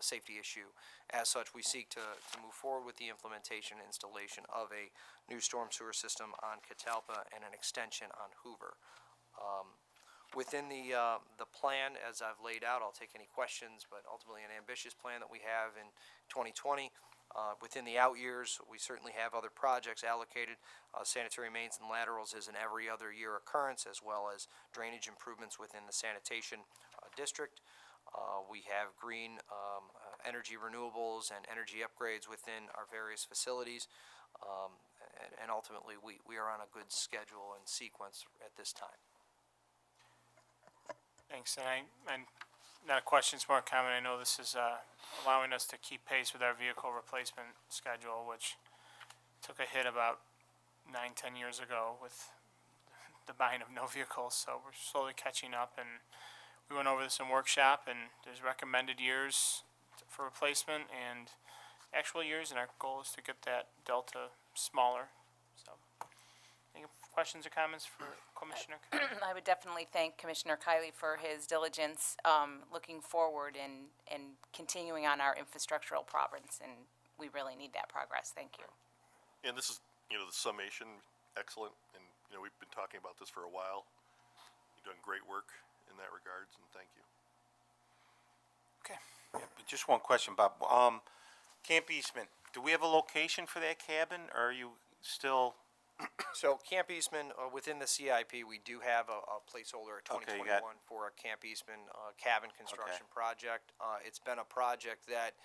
safety issue. As such, we seek to move forward with the implementation and installation of a new storm sewer system on Catalpa and an extension on Hoover. Within the plan, as I've laid out, I'll take any questions, but ultimately an ambitious plan that we have in 2020. Within the out years, we certainly have other projects allocated. Sanitary mains and laterals is an every other year occurrence, as well as drainage improvements within the sanitation district. We have green energy renewables and energy upgrades within our various facilities. And ultimately, we are on a good schedule and sequence at this time. Thanks, and not a question, it's more a comment. I know this is allowing us to keep pace with our vehicle replacement schedule, which took a hit about 9-10 years ago with the buying of no vehicles, so we're slowly catching up, and we went over this in workshop, and there's recommended years for replacement and actual years, and our goal is to get that delta smaller. So, any questions or comments for Commissioner Kiley? I would definitely thank Commissioner Kiley for his diligence, looking forward and continuing on our infrastructural progress, and we really need that progress. Thank you. And this is, the summation, excellent, and, we've been talking about this for a while. You've done great work in that regards, and thank you. Okay. But just one question, Bob. Camp Eastman, do we have a location for that cabin, or are you still? So Camp Eastman, within the CIP, we do have a placeholder at Okay, you 2021 got- for a Camp Eastman cabin construction project. It's been a project that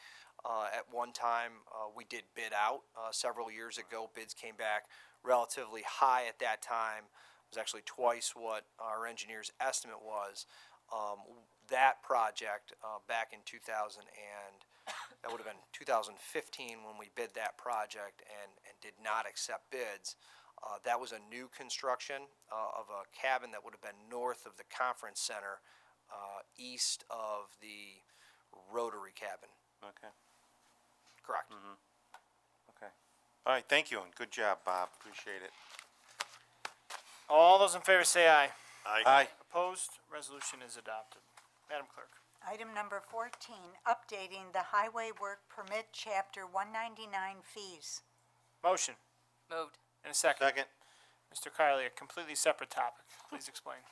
at one time we did bid out several years ago. Bids came back relatively high at that time. It was actually twice what our engineer's estimate was. That project back in 2000 and that would have been 2015 when we bid that project and did not accept bids. That was a new construction of a cabin that would have been north of the conference center, east of the rotary cabin. Okay. Correct. Okay. All right, thank you, and good job, Bob. Appreciate it. All those in favor say aye. Aye. Opposed? Resolution is adopted. Madam Clerk. Item number 14, updating the Highway Work Permit Chapter 199 fees. Motion. Moved. And a second. Second. Mr. Kylie, a completely separate topic. Please explain.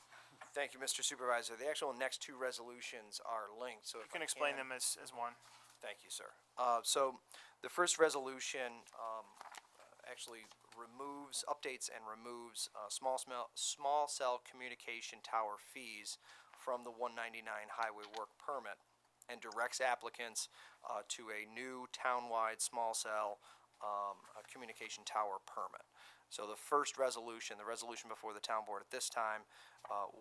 Thank you, Mr. Supervisor. The actual next two resolutions are linked, so You if can I explain them as one. Thank you, sir. So the first resolution actually updates and removes small cell communication tower fees from the 199 highway work permit and directs applicants to a new townwide small cell communication tower permit. So the first resolution, the resolution before the town board at this time,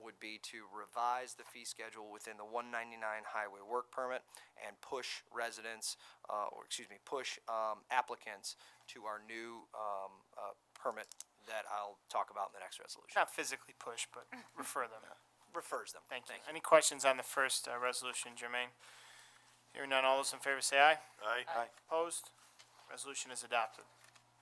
would be to revise the fee schedule within the 199 highway work permit and push residents, push applicants to our new permit that I'll talk about in the next resolution. Not physically push, but refer them. Refers them. Thank you. Any questions on the first resolution, Jermaine? Hearing none, all those in favor say aye. Aye. Opposed? Resolution is adopted.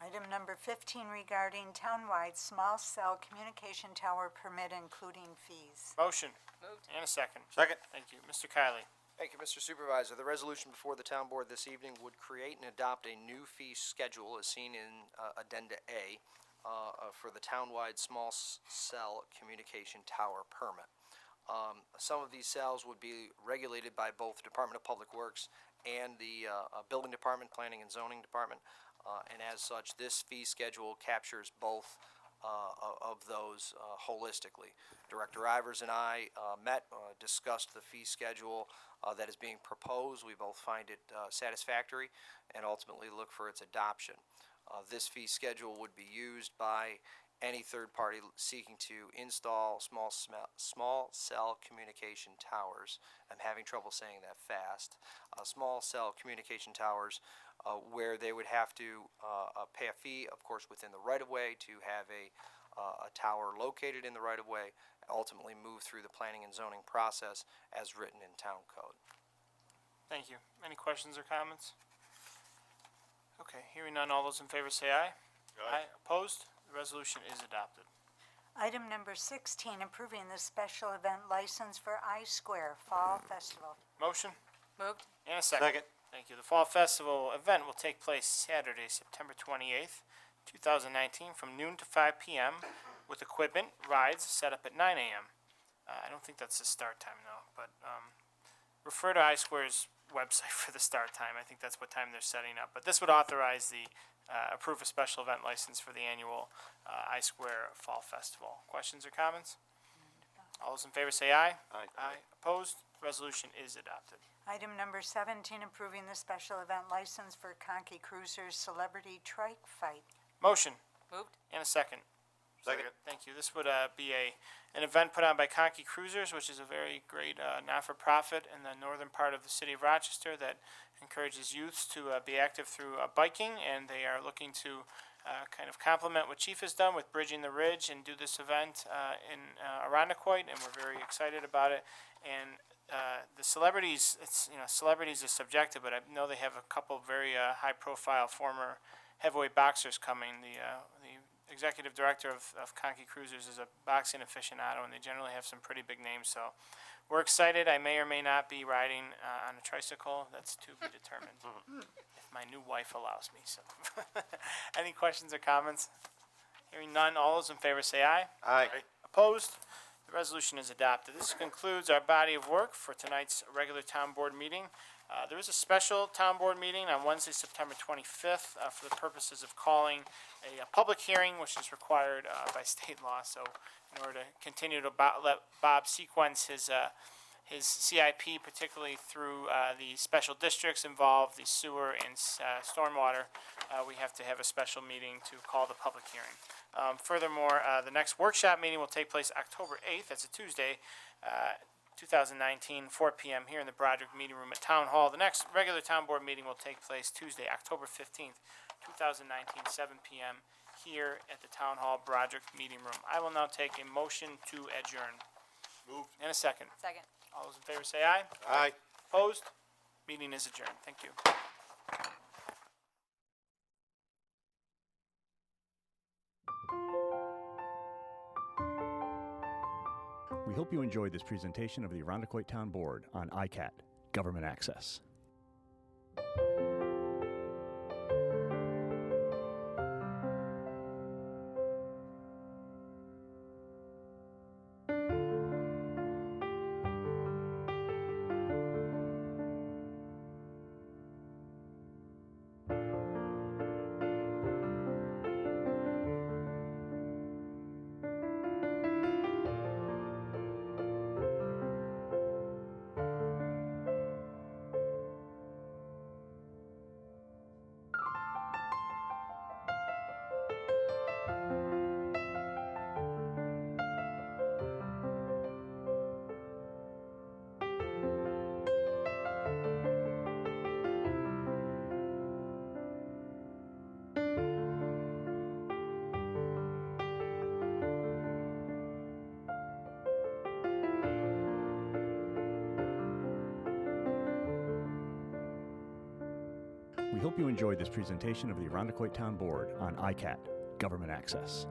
Item number 15, regarding townwide small cell communication tower permit including fees. Motion. Moved. And a second. Second. Thank you. Mr. Kylie. Thank you, Mr. Supervisor. The resolution before the town board this evening would create and adopt a new fee schedule as seen in Addenda A for the townwide small cell communication tower permit. Some of these cells would be regulated by both Department of Public Works and the Building Department, Planning and Zoning Department. And as such, this fee schedule captures both of those holistically. Director Ivers and I met, discussed the fee schedule that is being proposed. We both find it satisfactory and ultimately look for its adoption. This fee schedule would be used by any third party seeking to install small cell communication towers. I'm having trouble saying that fast. Small cell communication towers where they would have to pay a fee, of course, within the right-of-way to have a tower located in the right-of-way, ultimately move through the planning and zoning process as written in town code. Thank you. Any questions or comments? Okay, hearing none, all those in favor say aye. Aye. Opposed? The resolution is adopted. Item number 16, approving the special event license for I-Square Fall Festival. Motion. Moved. And a second. Second. Thank you. The Fall Festival event will take place Saturday, September 28th, 2019, from noon to 5 p.m. with equipment, rides set up at 9 a.m. I don't think that's the start time, though, but refer to I-Square's website for the start time. I think that's what time they're setting up. But this would authorize the approve a special event license for the annual I-Square Fall Festival. Questions or comments? All those in favor say aye. Aye. Opposed? Resolution is adopted. Item number 17, approving the special event license for Conkey Cruisers Celebrity Trike Fight. Motion. Moved. And a second. Second. Thank you. This would be an event put on by Conkey Cruisers, which is a very great not-for-profit in the northern part of the city of Rochester that encourages youths to be active through biking, and they are looking to kind of complement what Chief has done with Bridging the Ridge and do this event in Arundecoit, and we're very excited about it. And the celebrities, celebrities is subjective, but I know they have a couple of very high-profile former heavyweight boxers coming. The executive director of Conkey Cruisers is a boxing aficionado, and they generally have some pretty big names. So we're excited. I may or may not be riding on a tricycle. That's to be determined if my new wife allows me. So, any questions or comments? Hearing none, all those in favor say aye. Aye. Opposed? The The resolution is adopted. This concludes our body of work for tonight's regular town board meeting. There is a special town board meeting on Wednesday, September 25th, for the purposes of calling a public hearing, which is required by state law. So in order to continue to let Bob sequence his CIP, particularly through the special districts involved, the sewer and stormwater, we have to have a special meeting to call the public hearing. Furthermore, the next workshop meeting will take place October 8th, that's a Tuesday, 2019, 4 p.m. here in the Broderick Meeting Room at Town Hall. The next regular town board meeting will take place Tuesday, October 15th, 2019, 7 p.m. here at the Town Hall Broderick Meeting Room. I will now take a motion to adjourn. Moved. And a second. Second. All those in favor say aye. Aye. Opposed? Meeting is adjourned. Thank you. We hope you enjoyed this presentation of the Arundecoit Town Board on ICAT, Government Access. We hope you enjoyed this presentation of the Arundecoit Town Board on ICAT, Government Access.